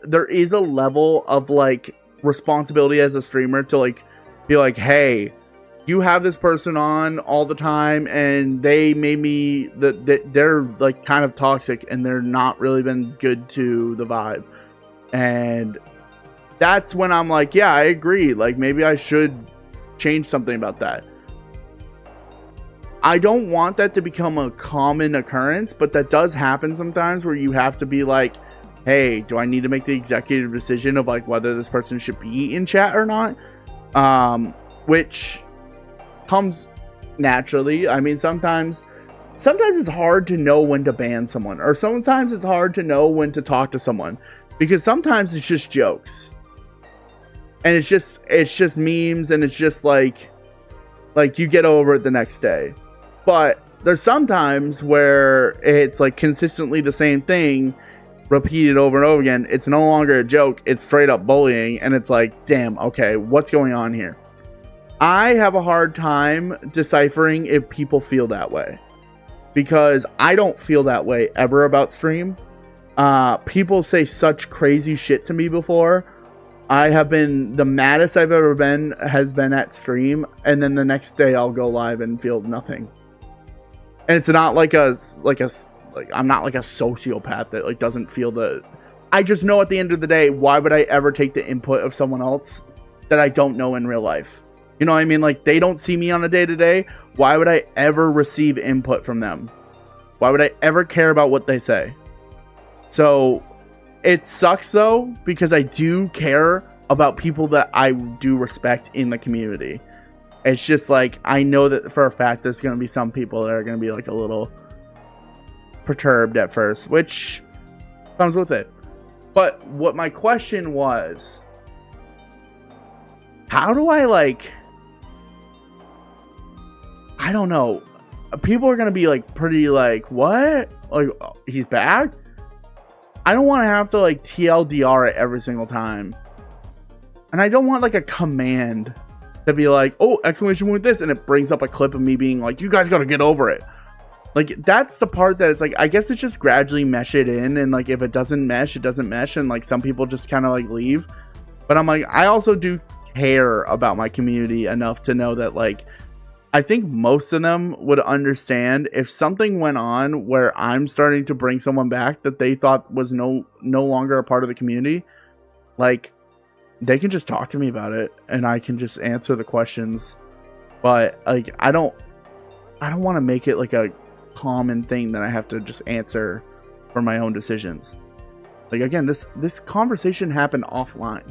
a level of like responsibility as a streamer to like be like, hey, you have this person on all the time and they made me they're like kind of toxic and they're not really been good to the vibe. And that's when I'm like, yeah, I agree. Like, maybe I should change something about that. I don't want that to become a common occurrence, but that does happen sometimes where you have to be like, hey, do I need to make the executive decision of like whether this person should be in chat or not? Which comes naturally. I mean, sometimes it's hard to know when to ban someone, or sometimes it's hard to know when to talk to someone, because sometimes it's just jokes. And it's just memes, and it's just like you get over it the next day. But there's sometimes where it's like consistently the same thing repeated over and over again. It's no longer a joke, it's straight up bullying, and it's like, damn, okay, what's going on here? I have a hard time deciphering if people feel that way, because I don't feel that way ever about stream. People say such crazy shit to me before. I have been, the maddest I've ever been has been at stream, and then the next day I'll go live and feel nothing. And it's not like I'm not like a sociopath that like doesn't feel the, I just know at the end of the day, why would I ever take the input of someone else that I don't know in real life? You know what I mean? Like, they don't see me on a day-to-day. Why would I ever receive input from them? Why would I ever care about what they say? So it sucks though, because I do care about people that I do respect in the community. It's just like, I know that for a fact there's going to be some people that are going to be like a little perturbed at first, which comes with it. But what my question was, how do I like, I don't know, people are going to be like pretty like, what? Like, he's back? I don't want to have to like TLDR it every single time. And I don't want like a command to be like, oh, exclamation point this, and it brings up a clip of me being like, you guys got to get over it. Like, that's the part that it's like, I guess it's just gradually mesh it in, and like if it doesn't mesh, it doesn't mesh, and like some people just kind of like leave. But I'm like, I also do care about my community enough to know that like, I think most of them would understand if something went on where I'm starting to bring someone back that they thought was no longer a part of the community. Like, they can just talk to me about it and I can just answer the questions. But like, I don't want to make it like a common thing that I have to just answer for my own decisions. Like, again, this conversation happened offline.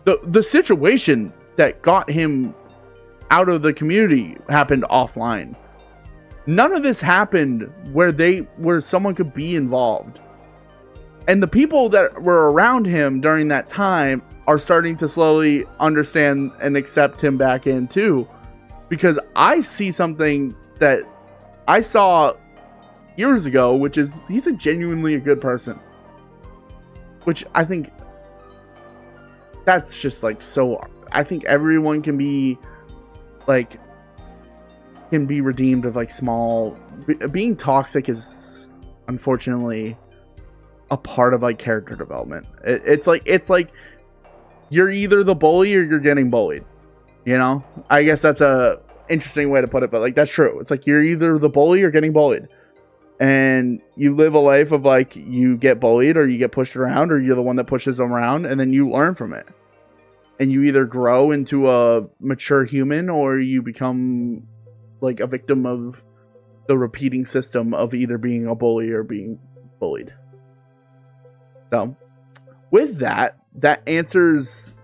The situation that got him out of the community happened offline. None of this happened where someone could be involved. And the people that were around him during that time are starting to slowly understand and accept him back in too. Because I see something that I saw years ago, which is he's a genuinely a good person. Which I think that's just like so. I think everyone can be like redeemed of like small. Being toxic is unfortunately a part of like character development. It's like you're either the bully or you're getting bullied. You know, I guess that's a interesting way to put it, but like that's true. It's like you're either the bully or getting bullied, and you live a life of like you get bullied or you get pushed around or you're the one that pushes them around, and then you learn from it, and you either grow into a mature human or you become like a victim of the repeating system of either being a bully or being bullied. So, with that answers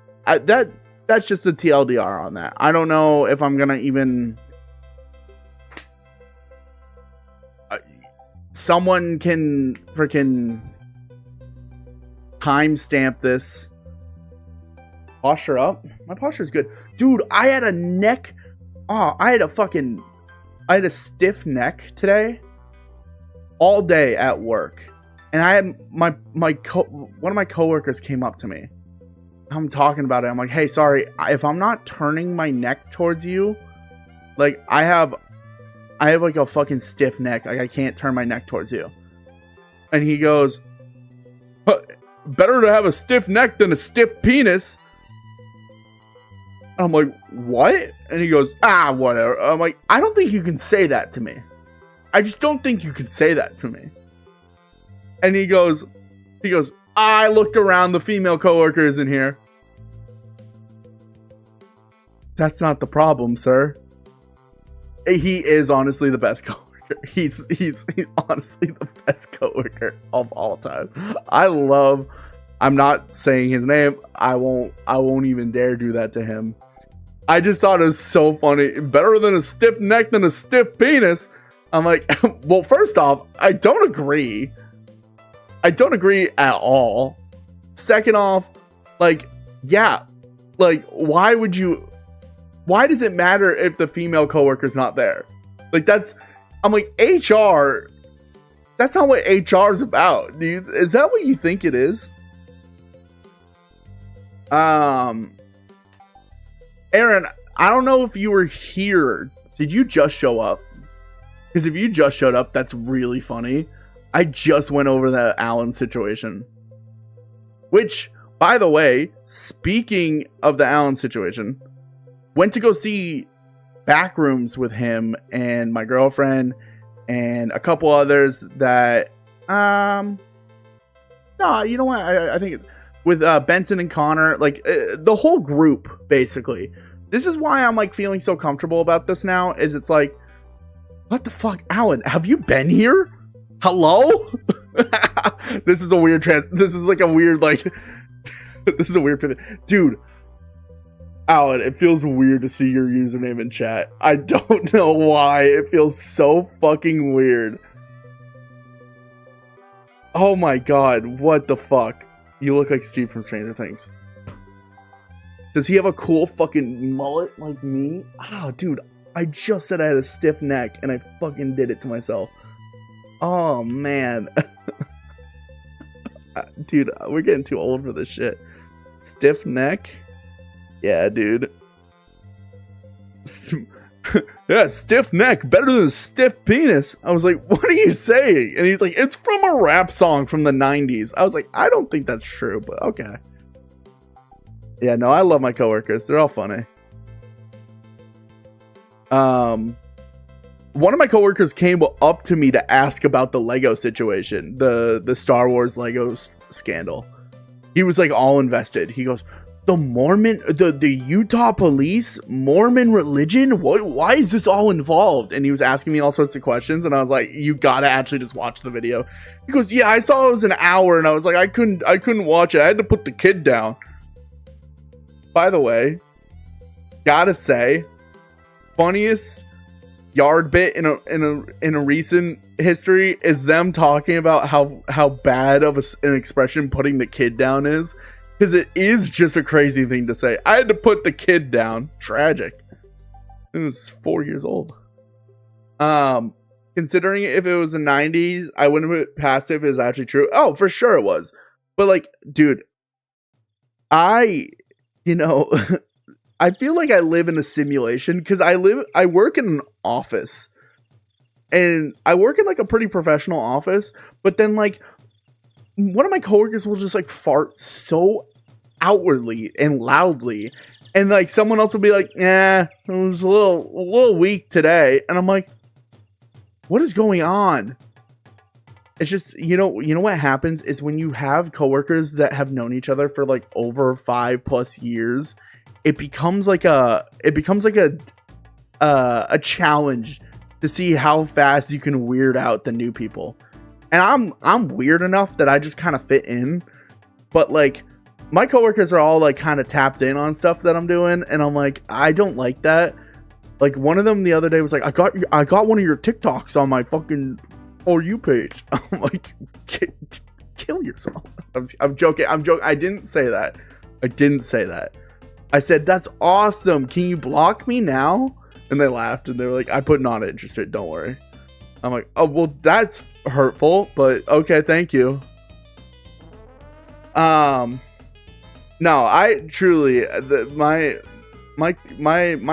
that's just a TLDR on that. I don't know if I'm gonna even. Someone can freaking timestamp this. Posture up. My posture is good, dude. I had a stiff neck today, all day at work, and I had one of my coworkers came up to me. I'm talking about it. I'm like, hey, sorry, if I'm not turning my neck towards you, like I have like a fucking stiff neck. Like I can't turn my neck towards you. And he goes, better to have a stiff neck than a stiff penis. I'm like, what? And he goes, whatever. I'm like, I don't think you can say that to me. I just don't think you can say that to me. And he goes, I looked around, the female coworker isn't here. That's not the problem, sir. He is honestly the best coworker. He's honestly the best coworker of all time. I'm not saying his name. I won't even dare do that to him. I just thought it was so funny. Better than a stiff neck than a stiff penis. I'm like, well, first off, I don't agree. I don't agree at all. Second off, like, yeah, like, why does it matter if the female coworker's not there? Like, I'm like, HR, that's not what HR is about, dude. Is that what you think it is? Aaron, I don't know if you were here. Did you just show up? Because if you just showed up, that's really funny. I just went over the Alan situation. Which, by the way, speaking of the Alan situation, went to go see Backrooms with him and my girlfriend and a couple others that, no, you know what? I think it's with Benson and Connor, like the whole group, basically. This is why I'm like feeling so comfortable about this now, is it's like, what the fuck, Alan, have you been here? Hello? This is a weird this is like a weird like this is a weird pivot. Dude, Alan, it feels weird to see your username in chat. I don't know why. It feels so fucking weird. Oh my god, what the fuck? You look like Steve from Stranger Things. Does he have a cool fucking mullet like me? Oh, dude, I just said I had a stiff neck and I fucking did it to myself. Oh, man. Dude, we're getting too old for this shit. Stiff neck? Yeah, dude. Yeah, stiff neck. Better than a stiff penis. I was like, what are you saying? And he's like, it's from a rap song from the 90s. I was like, I don't think that's true, but okay. Yeah, no, I love my coworkers. They're all funny. One of my coworkers came up to me to ask about the Lego situation, the Star Wars Lego scandal. He was like all invested. He goes, the Mormon, the Utah police, Mormon religion, why is this all involved? And he was asking me all sorts of questions, and I was like, you gotta actually just watch the video. He goes, yeah, I saw it was an hour, and I was like, I couldn't watch it. I had to put the kid down. By the way, gotta say, funniest yard bit in a recent history is them talking about how bad of an expression putting the kid down is, Because it is just a crazy thing to say. I had to put the kid down. Tragic. It was 4 years old. Considering if it was the 90s, I wouldn't have put past it if it was actually true. Oh, for sure it was. But like, dude, I feel like I live in a simulation because I work in an office. And I work in like a pretty professional office, but then like one of my coworkers will just like fart so outwardly and loudly, and like someone else will be like, "Yeah, it was a little weak today," and I'm like, "What is going on?" It's just you know what happens is when you have coworkers that have known each other for like over 5+ years, it becomes like a challenge to see how fast you can weird out the new people. And I'm weird enough that I just kind of fit in, but like my coworkers are all like kind of tapped in on stuff that I'm doing, and I'm like, I don't like that. Like one of them the other day was like, I got one of your TikToks on my fucking For You page. I'm like, kill yourself. I'm joking. I didn't say that. I said, that's awesome. Can you block me now? And they laughed and they were like, I put not interested. Don't worry. I'm like, oh, well, that's hurtful, but okay. Thank you. No, I truly, my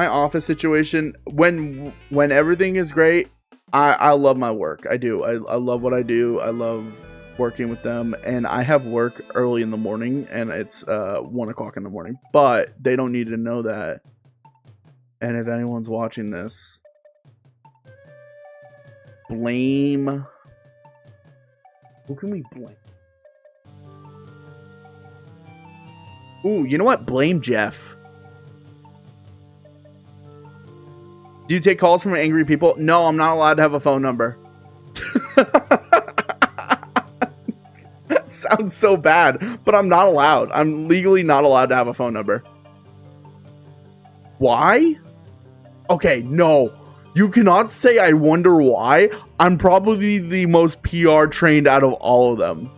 office situation, when everything is great, I love my work. I do. I love what I do. I love working with them, and I have work early in the morning, and it's 1 o'clock in the morning, but they don't need to know that. And if anyone's watching this, blame. Who can we blame? Ooh, you know what? Blame Jeff. Do you take calls from angry people? No, I'm not allowed to have a phone number. Sounds so bad, but I'm not allowed. I'm legally not allowed to have a phone number. Why? Okay, no. You cannot say I wonder why. I'm probably the most PR trained out of all of them.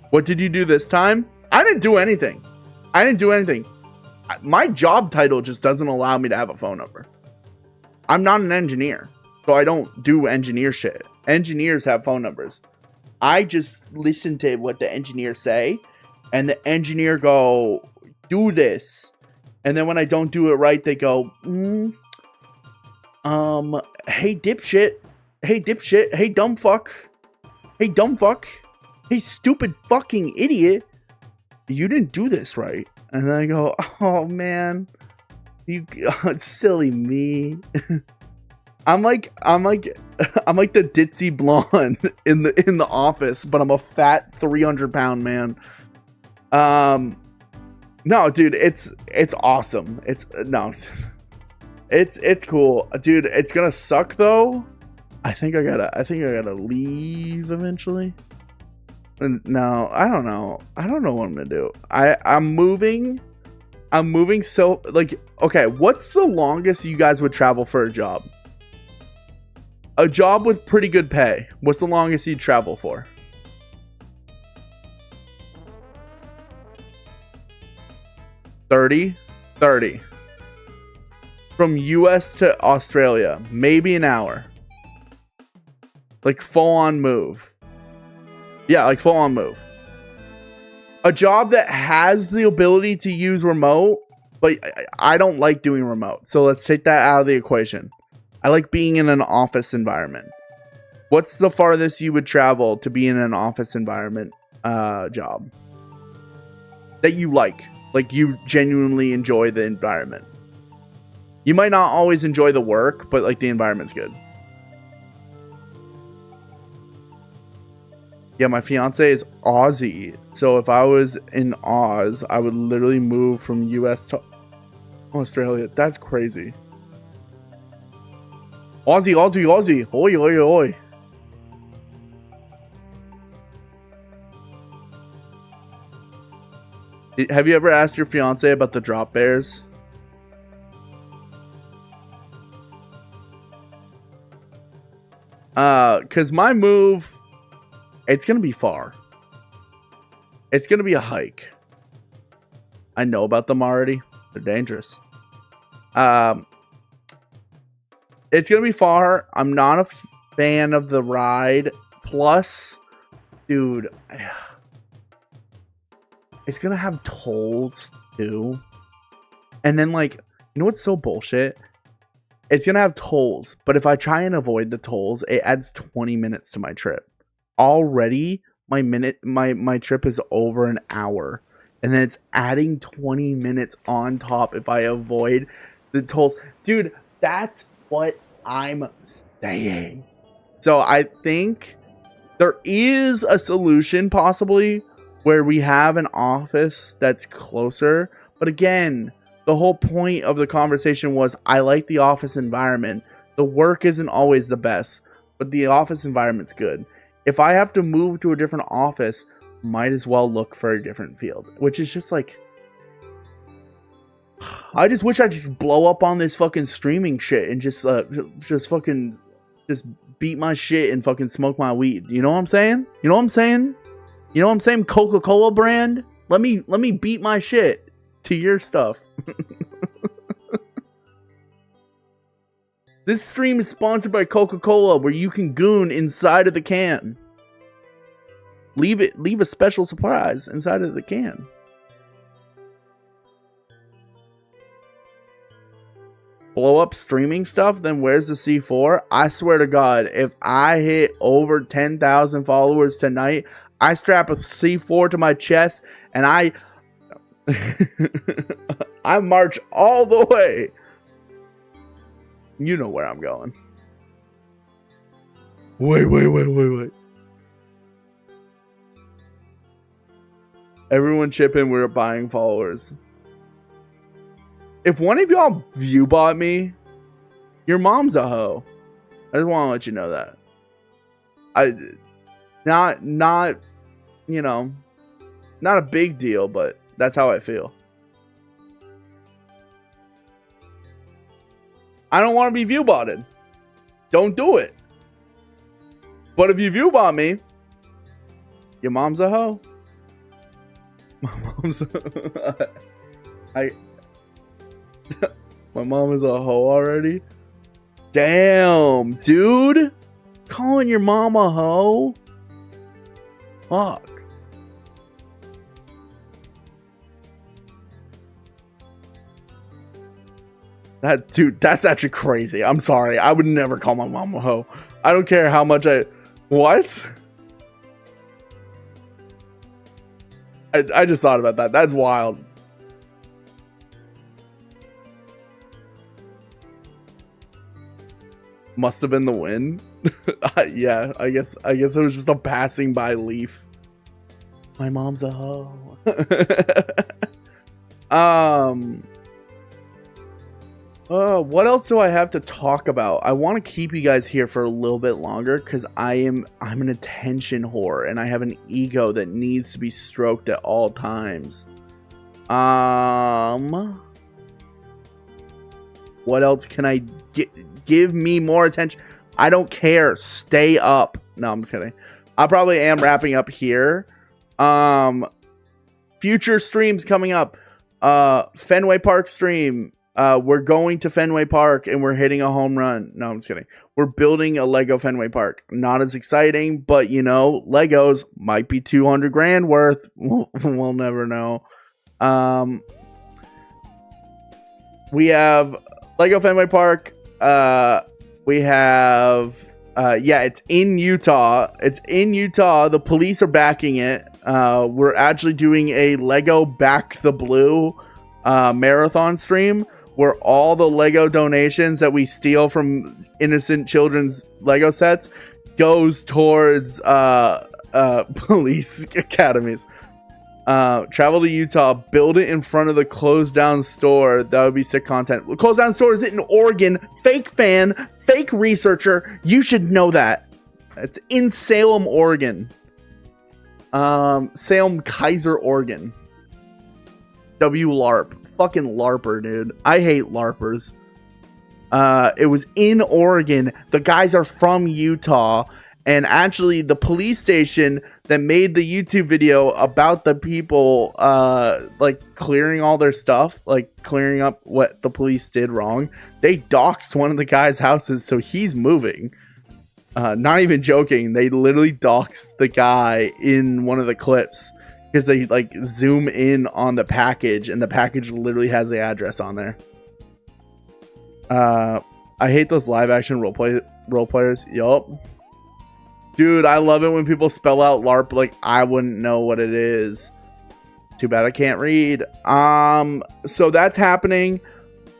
What did you do this time? I didn't do anything. My job title just doesn't allow me to have a phone number. I'm not an engineer, so I don't do engineer shit. Engineers have phone numbers. I just listen to what the engineers say, and the engineer go, do this. And then when I don't do it right, they go, hey dipshit, hey dumb fuck, hey stupid fucking idiot, you didn't do this right. And then I go, oh man, you silly me. I'm like the ditzy blonde in the office, but I'm a fat 300-pound man. No, dude, it's awesome. It's cool, dude. It's gonna suck though. I think I gotta leave eventually. No, I don't know what I'm gonna do. I'm moving. So like, okay, what's the longest you guys would travel for a job? A job with pretty good pay. What's the longest you'd travel for? 30. From US to Australia, maybe an hour. Like full on move. Yeah, like full on move. A job that has the ability to use remote, but I don't like doing remote. So let's take that out of the equation. I like being in an office environment. What's the farthest you would travel to be in an office environment job that you like? Like you genuinely enjoy the environment. You might not always enjoy the work, but like the environment's good. Yeah, my fiance is Aussie. So if I was in Oz, I would literally move from US to Australia. That's crazy. Aussie. Oi, oi, oi. Have you ever asked your fiance about the drop bears? Cause my move It's going to be far. It's going to be a hike. I know about them already. They're dangerous. It's going to be far. I'm not a fan of the ride. Plus, dude, it's going to have tolls too. And then, like, you know what's so bullshit? It's going to have tolls. But if I try and avoid the tolls, it adds 20 minutes to my trip. Already, my trip is over an hour. And then it's adding 20 minutes on top if I avoid the tolls. Dude, that's what I'm saying. So I think there is a solution possibly where we have an office that's closer. But again, the whole point of the conversation was I like the office environment. The work isn't always the best, but the office environment's good. If I have to move to a different office, might as well look for a different field, which is just like, I just wish I just blow up on this fucking streaming shit and just beat my shit and fucking smoke my weed. You know what I'm saying? You know what I'm saying? You know what I'm saying? Coca-Cola brand. Let me beat my shit to your stuff. This stream is sponsored by Coca-Cola, where you can goon inside of the can. Leave a special surprise inside of the can. Blow up streaming stuff, then where's the C4? I swear to God, if I hit over 10,000 followers tonight, I strap a C4 to my chest and I march all the way. You know where I'm going. Wait. Everyone chip in, we're buying followers. If one of y'all view bought me, your mom's a hoe. I just want to let you know that. Not you know, not a big deal, but that's how I feel. I don't want to be view botted. Don't do it. But if you view bot me, your mom's a hoe. My mom's my mom is a hoe already. Damn, dude. Calling your mom a hoe? Fuck. That's actually crazy. I'm sorry. I would never call my mom a hoe. I don't care how much What? I just thought about that. That's wild. Must have been the wind. Yeah, I guess it was just a passing by leaf. My mom's a hoe. What else do I have to talk about? I want to keep you guys here for a little bit longer because I'm an attention whore and I have an ego that needs to be stroked at all times. What else can I give me more attention? I don't care. Stay up. No, I'm just kidding. I probably am wrapping up here. Future streams coming up. Fenway Park stream. We're going to Fenway Park and we're hitting a home run. No, I'm just kidding. We're building a Lego Fenway Park. Not as exciting, but you know, Legos might be 200 grand worth. We'll never know. We have Lego Fenway Park. We have it's in Utah. It's in Utah. The police are backing it. We're actually doing a Lego Back the Blue marathon stream where all the Lego donations that we steal from innocent children's Lego sets goes towards police academies. Travel to Utah, build it in front of the closed down store. That would be sick content. Closed down store is it in Oregon? Fake fan, fake researcher. You should know that. It's in Salem, Oregon. Salem, Kaiser, Oregon. WLARP. Fucking LARPer, dude. I hate LARPers. It was in Oregon. The guys are from Utah. And actually, the police station that made the YouTube video about the people, like clearing all their stuff, like clearing up what the police did wrong, they doxed one of the guy's houses, so he's moving. Not even joking. They literally doxed the guy in one of the clips because they like zoom in on the package, and the package literally has the address on there. I hate those live action role players. Yup. Dude, I love it when people spell out LARP like I wouldn't know what it is. Too bad I can't read. So that's happening.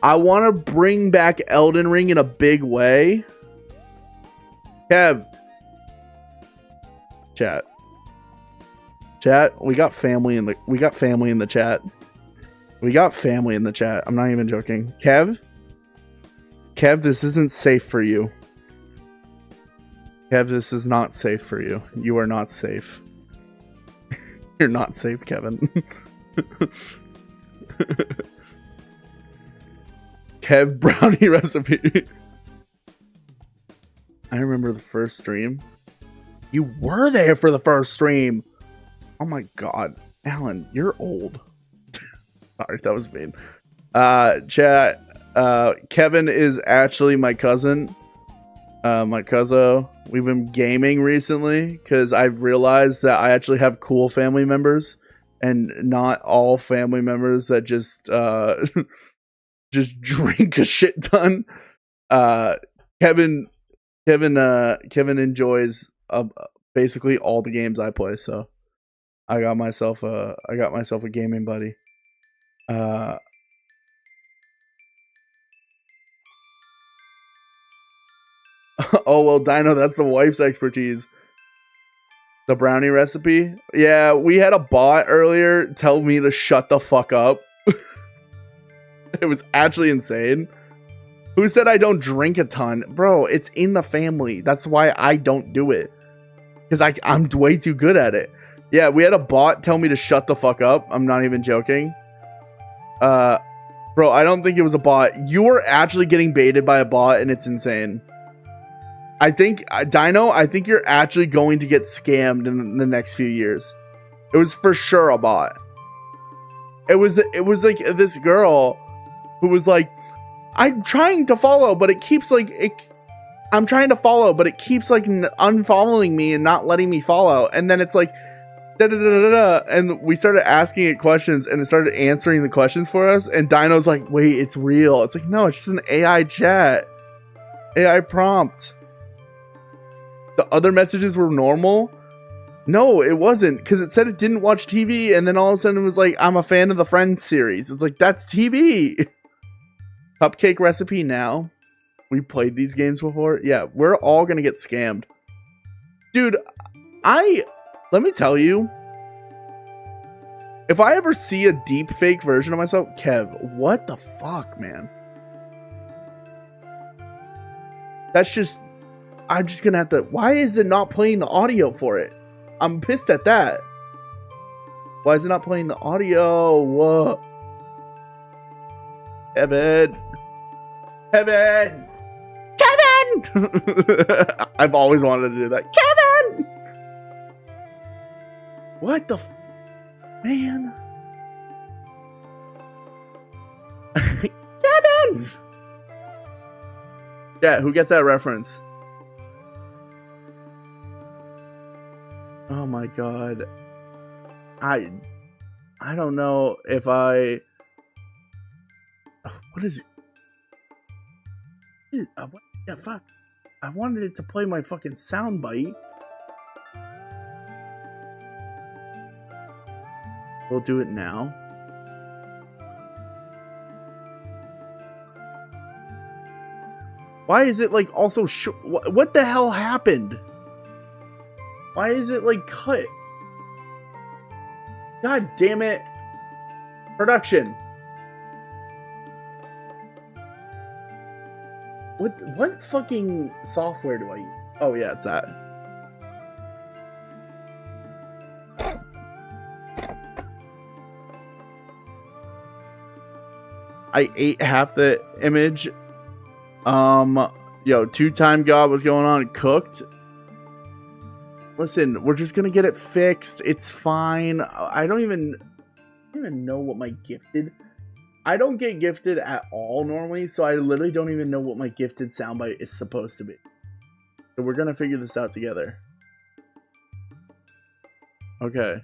I want to bring back Elden Ring in a big way. Kev. Chat, we got family in the chat. We got family in the chat. I'm not even joking. Kev, this isn't safe for you. Kev, this is not safe for you. You are not safe. You're not safe, Kevin. Kev brownie recipe. I remember the first stream. You were there for the first stream. Oh my god. Alan, you're old. Sorry, that was mean. Chat, Kevin is actually my cousin. My cousin. We've been gaming recently because I've realized that I actually have cool family members and not all family members that just just drink a shit ton. Kevin enjoys basically all the games I play, so I got myself a gaming buddy. Oh well, Dino, that's the wife's expertise. The brownie recipe? Yeah, we had a bot earlier tell me to shut the fuck up. It was actually insane. Who said I don't drink a ton? Bro, it's in the family. That's why I don't do it. Because I'm way too good at it. Yeah, we had a bot tell me to shut the fuck up. I'm not even joking. Bro, I don't think it was a bot. You were actually getting baited by a bot, and it's insane. I think, Dino, I think you're actually going to get scammed in the next few years. It was for sure a bot. It was like this girl who was like, I'm trying to follow, but it keeps like, I'm trying to follow, but it keeps like unfollowing me and not letting me follow. And then it's like, da da da da da. And we started asking it questions, and it started answering the questions for us. And Dino's like, wait, it's real. It's like, no, it's just an AI chat. AI prompt. The other messages were normal. No, it wasn't, because it said it didn't watch TV, and then all of a sudden it was like, I'm a fan of the Friends series. It's like, that's TV. Cupcake recipe now. We played these games before. Yeah, we're all gonna get scammed. Dude, let me tell you, if I ever see a deep fake version of myself, Kev, what the fuck, man? That's just, I'm just gonna have to, why is it not playing the audio for it? I'm pissed at that. Why is it not playing the audio? Whoa. Kevin! I've always wanted to do that. Kevin! What the man? Kevin! Yeah, who gets that reference? Oh my god. I don't know if I... What is it? Dude, what the fuck? I wanted it to play my fucking soundbite. We'll do it now. Why is it like also what the hell happened? Why is it like cut? God damn it. Production. What fucking software do I use? Oh yeah, it's that. I ate half the image. Yo, two-time god, what's going on? Cooked. Listen, we're just gonna get it fixed. It's fine. I don't even know what my gifted. I don't get gifted at all normally, so I literally don't even know what my gifted soundbite is supposed to be. So we're gonna figure this out together. Okay.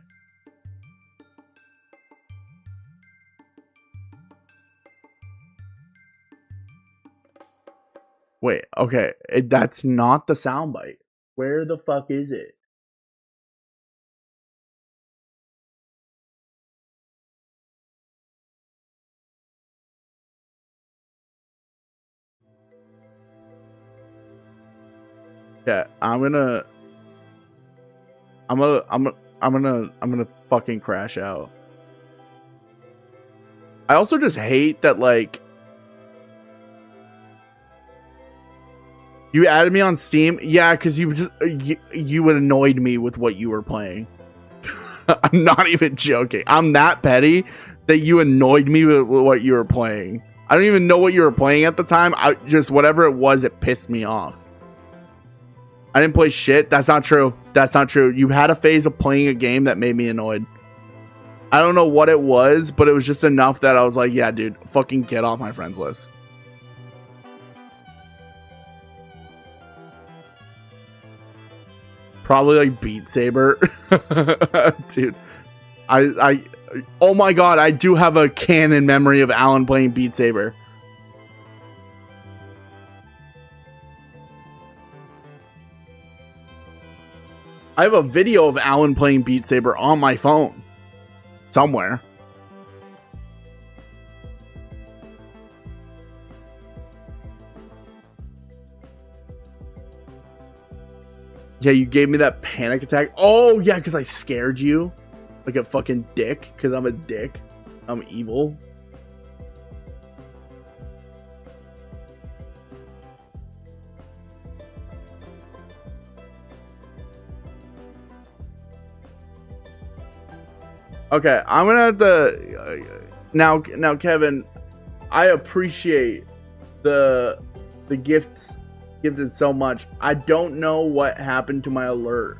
Wait, okay. That's not the soundbite. Where the fuck is it? Yeah, I'm gonna fucking crash out. I also just hate that, like, you added me on Steam. Yeah, because you annoyed me with what you were playing. I'm not even joking. I'm that petty that you annoyed me with what you were playing. I don't even know what you were playing at the time. Whatever it was, it pissed me off. I didn't play shit. That's not true. That's not true. You had a phase of playing a game that made me annoyed. I don't know what it was, but it was just enough that I was like, yeah, dude, fucking get off my friends list. Probably like Beat Saber. Dude, oh my god, I do have a canon memory of Alan playing Beat Saber. I have a video of Alan playing Beat Saber on my phone. Somewhere. Yeah, you gave me that panic attack. Oh, yeah, because I scared you. Like a fucking dick. Because I'm a dick. I'm evil. Okay, I'm gonna have to now, Kevin. I appreciate the gifts gifted so much. I don't know what happened to my alert,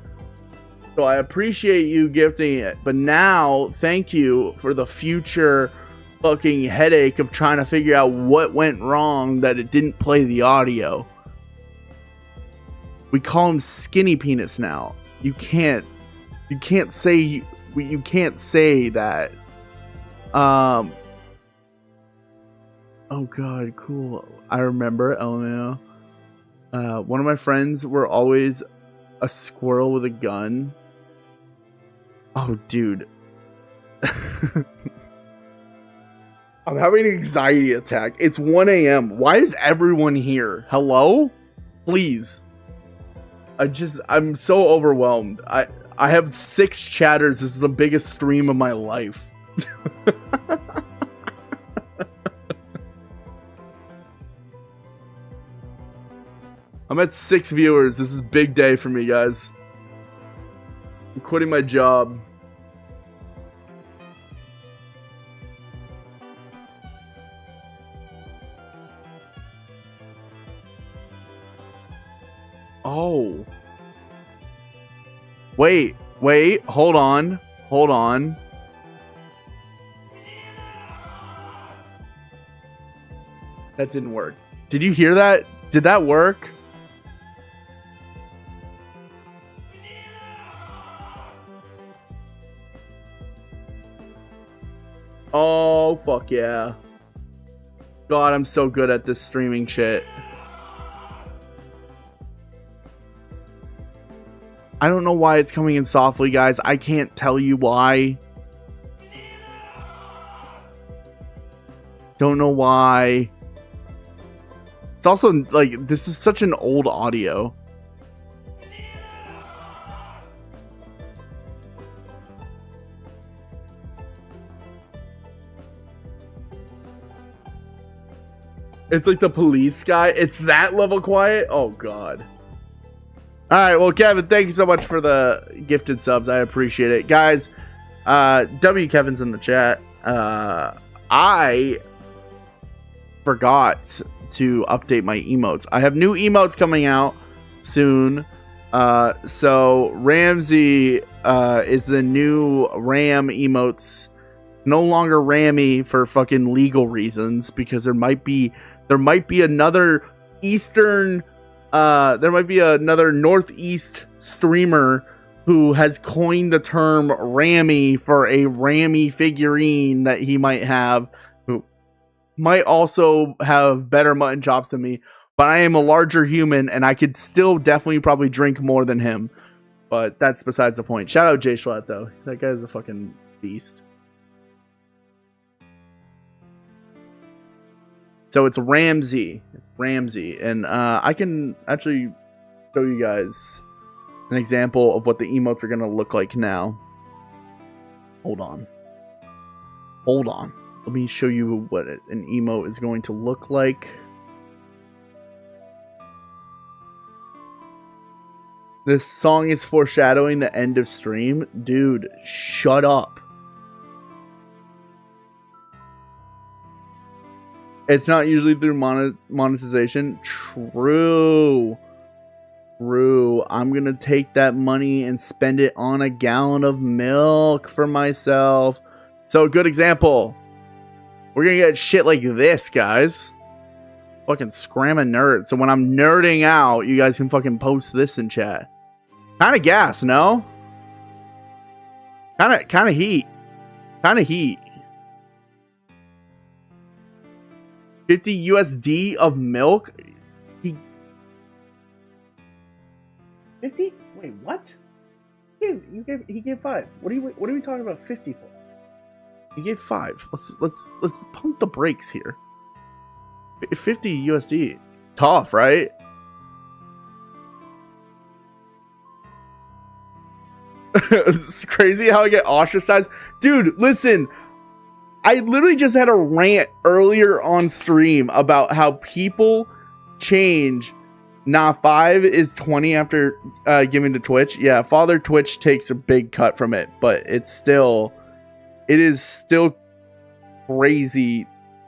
so I appreciate you gifting it. But now, thank you for the future fucking headache of trying to figure out what went wrong that it didn't play the audio. We call him Skinny Penis now. You can't say. You can't say that. Oh god, cool. I remember LMAO. One of my friends were always a squirrel with a gun. Oh, dude. I'm having an anxiety attack. It's 1 a.m. Why is everyone here? Hello? Please. I'm so overwhelmed. I have 6 chatters. This is the biggest stream of my life. I'm at 6 viewers. This is a big day for me, guys. I'm quitting my job. Oh. Wait, hold on. That didn't work. Did you hear that? Did that work? Oh, fuck yeah. God, I'm so good at this streaming shit. I don't know why it's coming in softly, guys. I can't tell you why. Don't know why. It's also, like, this is such an old audio. It's like the police guy. It's that level quiet? Oh, God. Alright, well, Kevin, thank you so much for the gifted subs. I appreciate it. Guys, W. Kevin's in the chat. I forgot to update my emotes. I have new emotes coming out soon. So Ramsey is the new Ram emotes. No longer Rammy for fucking legal reasons, because there might be another Eastern there might be another Northeast streamer who has coined the term Rammy for a Rammy figurine that he might have, who might also have better mutton chops than me, but I am a larger human and I could still definitely probably drink more than him. But that's besides the point. Shout out Jay Schlatt though. That guy's a fucking beast. So it's Ramsey. It's Ramsey. And I can actually show you guys an example of what the emotes are going to look like now. Hold on. Let me show you what an emote is going to look like. This song is foreshadowing the end of stream. Dude, shut up. It's not usually through monetization. True. I'm going to take that money and spend it on a gallon of milk for myself. So, a good example. We're going to get shit like this, guys. Fucking scram a nerd. So, when I'm nerding out, you guys can fucking post this in chat. Kind of gas, no? Kind of heat. 50 USD of milk? 50? Wait, what? He gave 5. What are we talking about 50 for? He gave 5. Let's pump the brakes here. 50 USD. Tough, right? It's crazy how I get ostracized. Dude, listen. I literally just had a rant earlier on stream about how people change. Nah, 5 is 20 after giving to Twitch. Yeah, Father Twitch takes a big cut from it, but it is still crazy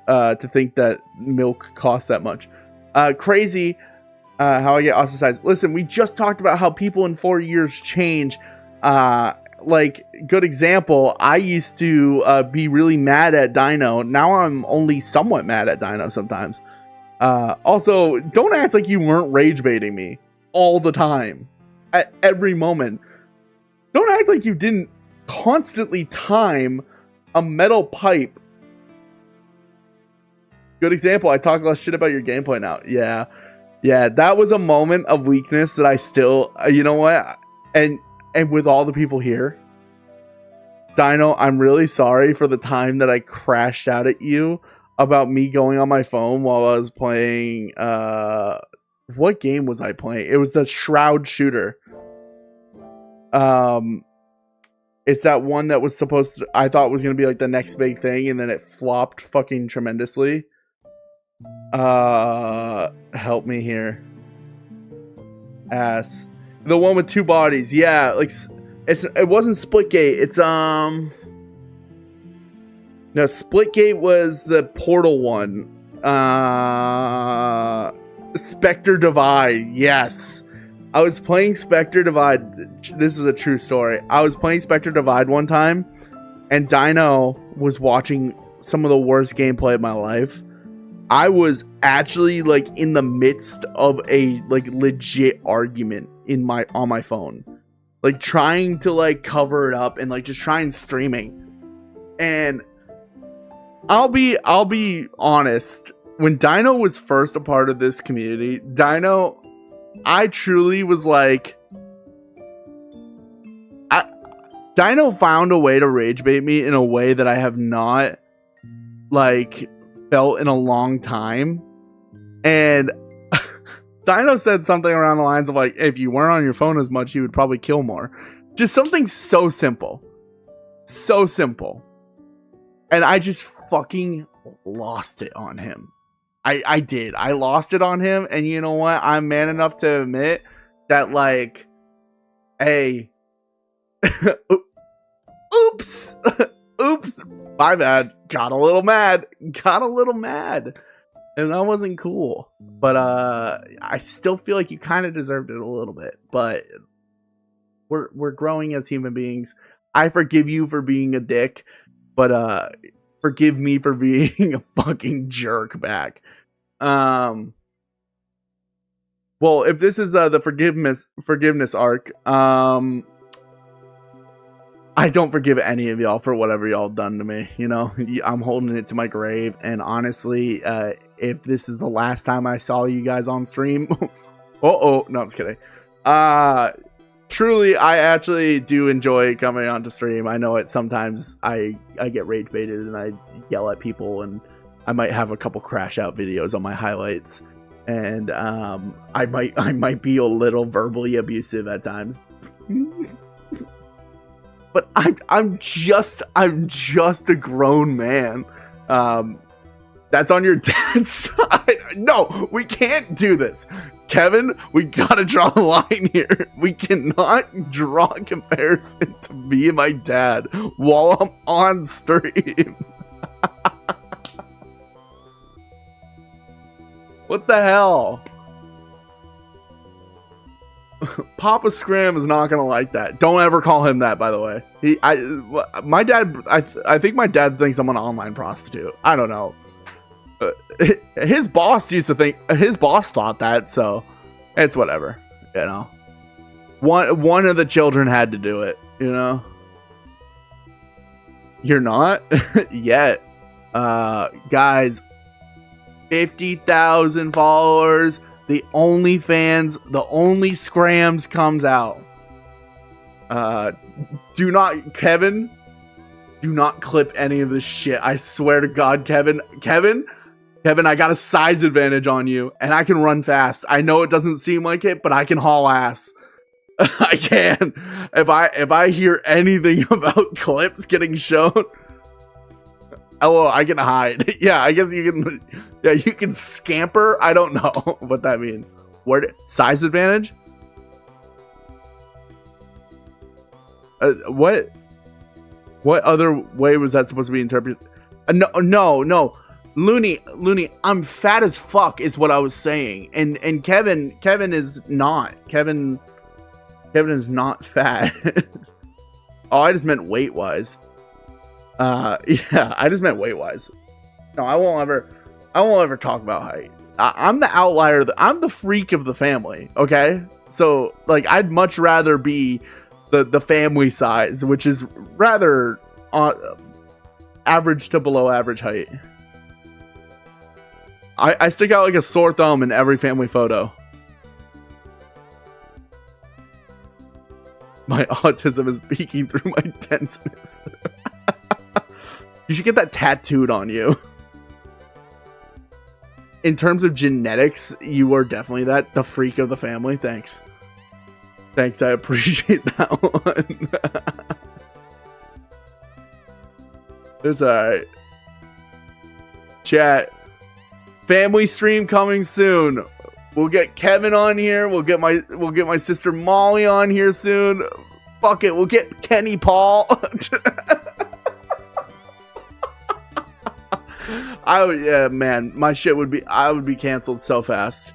to think that milk costs that much. Crazy how I get ostracized. Listen, we just talked about how people in 4 years change. Like, good example, I used to be really mad at Dino. Now I'm only somewhat mad at Dino sometimes. Also, don't act like you weren't rage baiting me all the time, at every moment. Don't act like you didn't constantly time a metal pipe. Good example, I talk less shit about your gameplay now. Yeah, that was a moment of weakness that I still, you know what, and with all the people here, Dino, I'm really sorry for the time that I crashed out at you about me going on my phone while I was playing, what game was I playing? It was the Shroud shooter. It's that one that was supposed to, I thought was going to be like the next big thing, and then it flopped fucking tremendously. Help me here. Ass. The one with 2 bodies. Yeah, like it wasn't Splitgate. It's no, Splitgate was the Portal one. Spectre Divide. Yes. I was playing Spectre Divide. This is a true story. I was playing Spectre Divide one time, and Dino was watching some of the worst gameplay of my life. I was actually like in the midst of a like legit argument on my phone, like trying to like cover it up and like just trying streaming. And I'll be honest, when Dino was first a part of this community, Dino, I truly was like, Dino found a way to rage bait me in a way that I have not like felt in a long time. And Dino said something around the lines of like, if you weren't on your phone as much, you would probably kill more. Just something so simple. And I just fucking lost it on him. I did. I lost it on him. And you know what? I'm man enough to admit that, like, hey, oops, my bad. Got a little mad. and that wasn't cool. But I still feel like you kind of deserved it a little bit. But we're growing as human beings. I forgive you for being a dick, but forgive me for being a fucking jerk back. Well, if this is the forgiveness arc, I don't forgive any of y'all for whatever y'all done to me. You know, I'm holding it to my grave. And honestly, if this is the last time I saw you guys on stream, no, I'm just kidding. Truly, I actually do enjoy coming onto stream. I know it sometimes I get rage baited and I yell at people, and I might have a couple crash out videos on my highlights, and I might be a little verbally abusive at times. But I'm just a grown man. That's on your dad's side. No, we can't do this. Kevin, we gotta draw a line here. We cannot draw a comparison to me and my dad while I'm on stream. What the hell? Papa Scram is not gonna like that. Don't ever call him that, by the way. My dad, I think my dad thinks I'm an online prostitute. I don't know. His boss thought that, so it's whatever, you know. One of the children had to do it, you know. You're not yet, guys. 50,000 followers. The OnlyFans, the only Scrams comes out. Kevin, do not clip any of this shit. I swear to God, Kevin, I got a size advantage on you, and I can run fast. I know it doesn't seem like it, but I can haul ass. I can. If I hear anything about clips getting shown, oh, I can hide. Yeah, I guess you can. Yeah, you can scamper. I don't know what that means. Size advantage? What other way was that supposed to be interpreted? No. Looney, I'm fat as fuck is what I was saying. And Kevin is not. Kevin is not fat. Oh, I just meant weight wise. Yeah, I just meant weight wise. No, I won't ever talk about height. I'm the outlier. I'm the freak of the family. Okay, so like I'd much rather be the family size, which is rather average to below average height. I stick out like a sore thumb in every family photo. My autism is peeking through my denseness. You should get that tattooed on you. In terms of genetics, you are definitely the freak of the family. Thanks, I appreciate that one. It's alright. Chat. Family stream coming soon. We'll get Kevin on here. We'll get my sister Molly on here soon. Fuck it, we'll get Kenny Paul. Yeah, man, my shit I would be canceled so fast.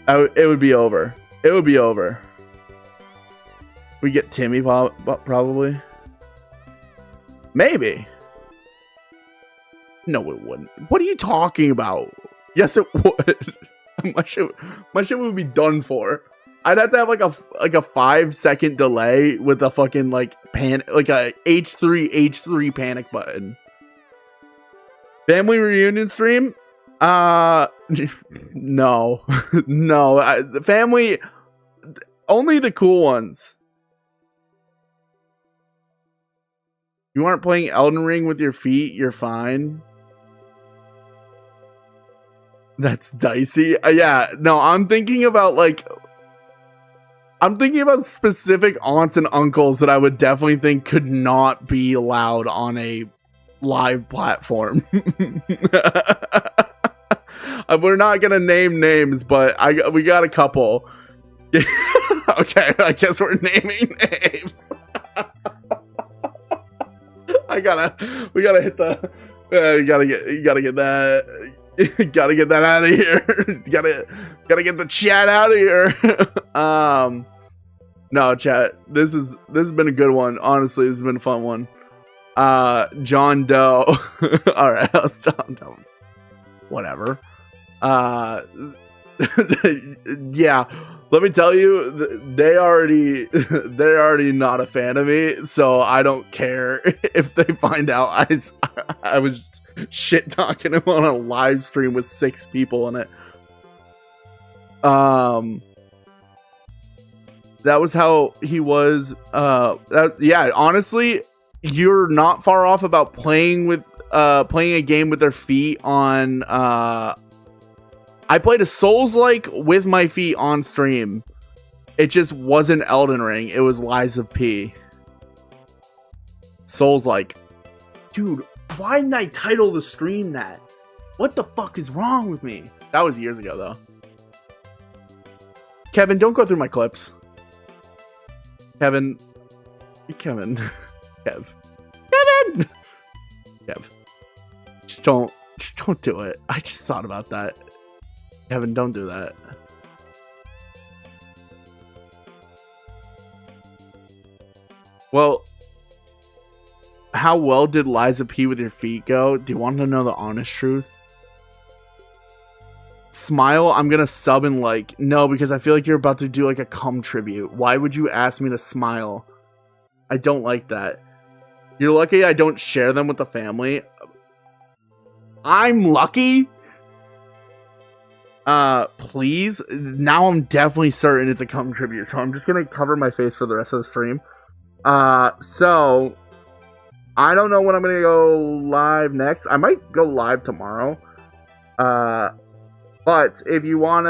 It would be over. It would be over. We get Timmy probably. Maybe. No, it wouldn't. What are you talking about? Yes, it would. my shit would be done for. I'd have to have like a 5-second delay with a fucking like a H3 panic button. Family reunion stream? No. No. The family, only the cool ones. You aren't playing Elden Ring with your feet, you're fine. That's dicey. Yeah, no, I'm thinking about specific aunts and uncles that I would definitely think could not be allowed on a live platform. We're not gonna name names, but we got a couple. Okay, I guess we're naming names. We gotta hit the. You gotta get that. Gotta get that out of here. gotta get the chat out of here. No, chat. This has been a good one. Honestly, this has been a fun one. John Doe. All right, I'll stop. Whatever. Yeah. Let me tell you, they're already not a fan of me, so I don't care if they find out I was shit talking him on a live stream with 6 people in it. That was how he was. Yeah, honestly, you're not far off about playing a game with their feet on. I played a Souls-like with my feet on stream. It just wasn't Elden Ring. It was Lies of P. Souls-like. Dude, why didn't I title the stream that? What the fuck is wrong with me? That was years ago, though. Kevin, don't go through my clips. Kevin. Kev. Just don't do it. I just thought about that. Kevin, don't do that. Well, how well did Liza P with your feet go? Do you want to know the honest truth? Smile, I'm gonna sub and like. No, because I feel like you're about to do like a cum tribute. Why would you ask me to smile? I don't like that. You're lucky I don't share them with the family. I'm lucky? Please? Now I'm definitely certain it's a cum tribute, so I'm just gonna cover my face for the rest of the stream. So I don't know when I'm gonna go live next. I might go live tomorrow. But if you want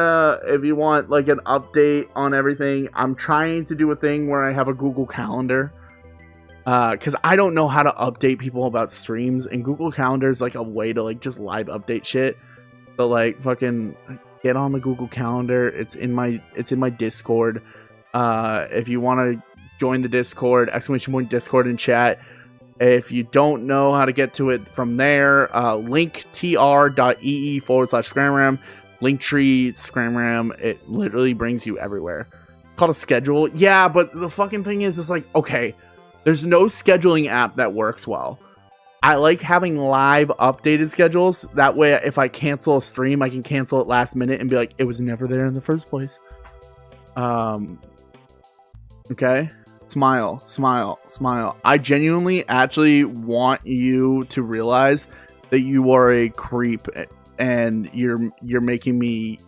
like an update on everything, I'm trying to do a thing where I have a Google Calendar. Because I don't know how to update people about streams, and Google Calendar is like a way to like just live update shit. So like fucking get on the Google Calendar. It's in my Discord. If you want to join the Discord, !Discord in chat. If you don't know how to get to it from there, linktr.ee/Scramram, Linktree, Scramram. It literally brings you everywhere. It's called a schedule. Yeah, but the fucking thing is, it's like, okay, there's no scheduling app that works well. I like having live updated schedules. That way, if I cancel a stream, I can cancel it last minute and be like, it was never there in the first place. Okay. Smile. I genuinely actually want you to realize that you are a creep and you're making me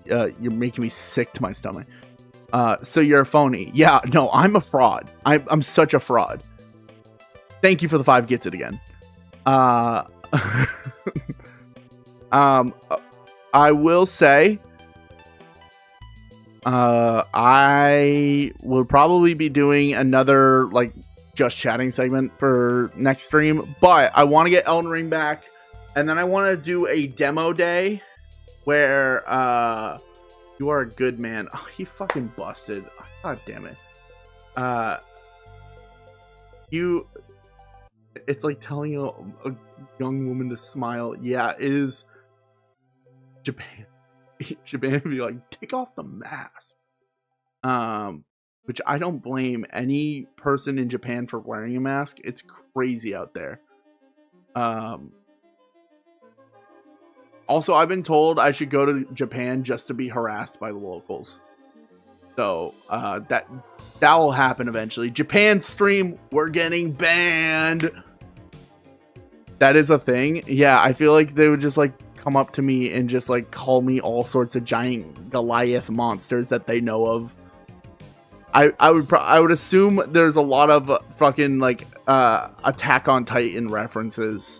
sick to my stomach. So you're a phony. Yeah, no, I'm a fraud. I'm such a fraud. Thank you for the 5 gifted again. I will say I will probably be doing another like just chatting segment for next stream, but I want to get Elden Ring back, and then I want to do a demo day where you are a good man. Oh, he fucking busted. Oh, God damn it. It's like telling a young woman to smile. Yeah, it is Japan. Japan would be like, take off the mask. Which I don't blame any person in Japan for wearing a mask. It's crazy out there. Also, I've been told I should go to Japan just to be harassed by the locals. So, that will happen eventually. Japan stream, we're getting banned. That is a thing. Yeah, I feel like they would just like come up to me and just like call me all sorts of giant Goliath monsters that they know of. I would assume there's a lot of fucking like Attack on Titan references,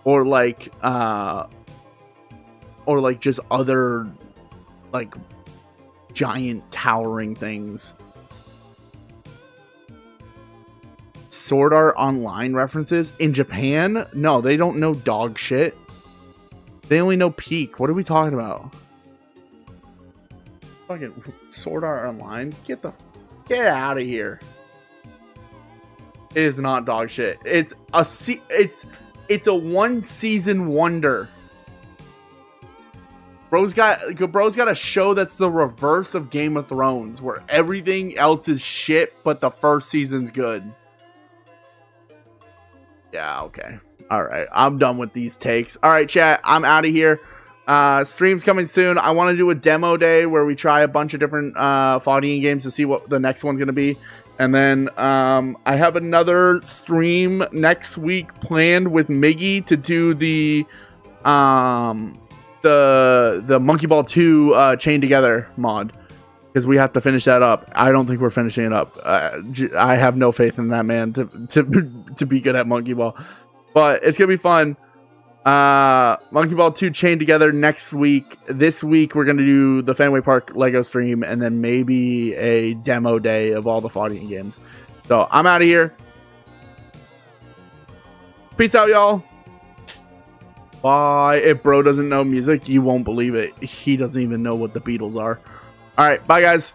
or like just other like giant towering things. Sword Art Online references in Japan? No, they don't know dog shit. They only know Peak. What are we talking about? Fucking Sword Art Online? Get out of here. It is not dog shit. It's a 1 season wonder. Bro's got a show that's the reverse of Game of Thrones, where everything else is shit, but the first season's good. Yeah, okay. All right, I'm done with these takes. All right, chat, I'm out of here. Stream's coming soon. I want to do a demo day where we try a bunch of different fighting games to see what the next one's going to be. And then I have another stream next week planned with Miggy to do the Monkey Ball 2 Chain Together mod, because we have to finish that up. I don't think we're finishing it up. I have no faith in that man to be good at Monkey Ball, but it's gonna be fun. Monkey Ball 2 Chain Together next week. This week we're gonna do the Fenway Park Lego stream, and then maybe a demo day of all the fighting games. So I'm out of here. Peace out, y'all. Bye. If bro doesn't know music, you won't believe it. He doesn't even know what the Beatles are. All right, bye guys.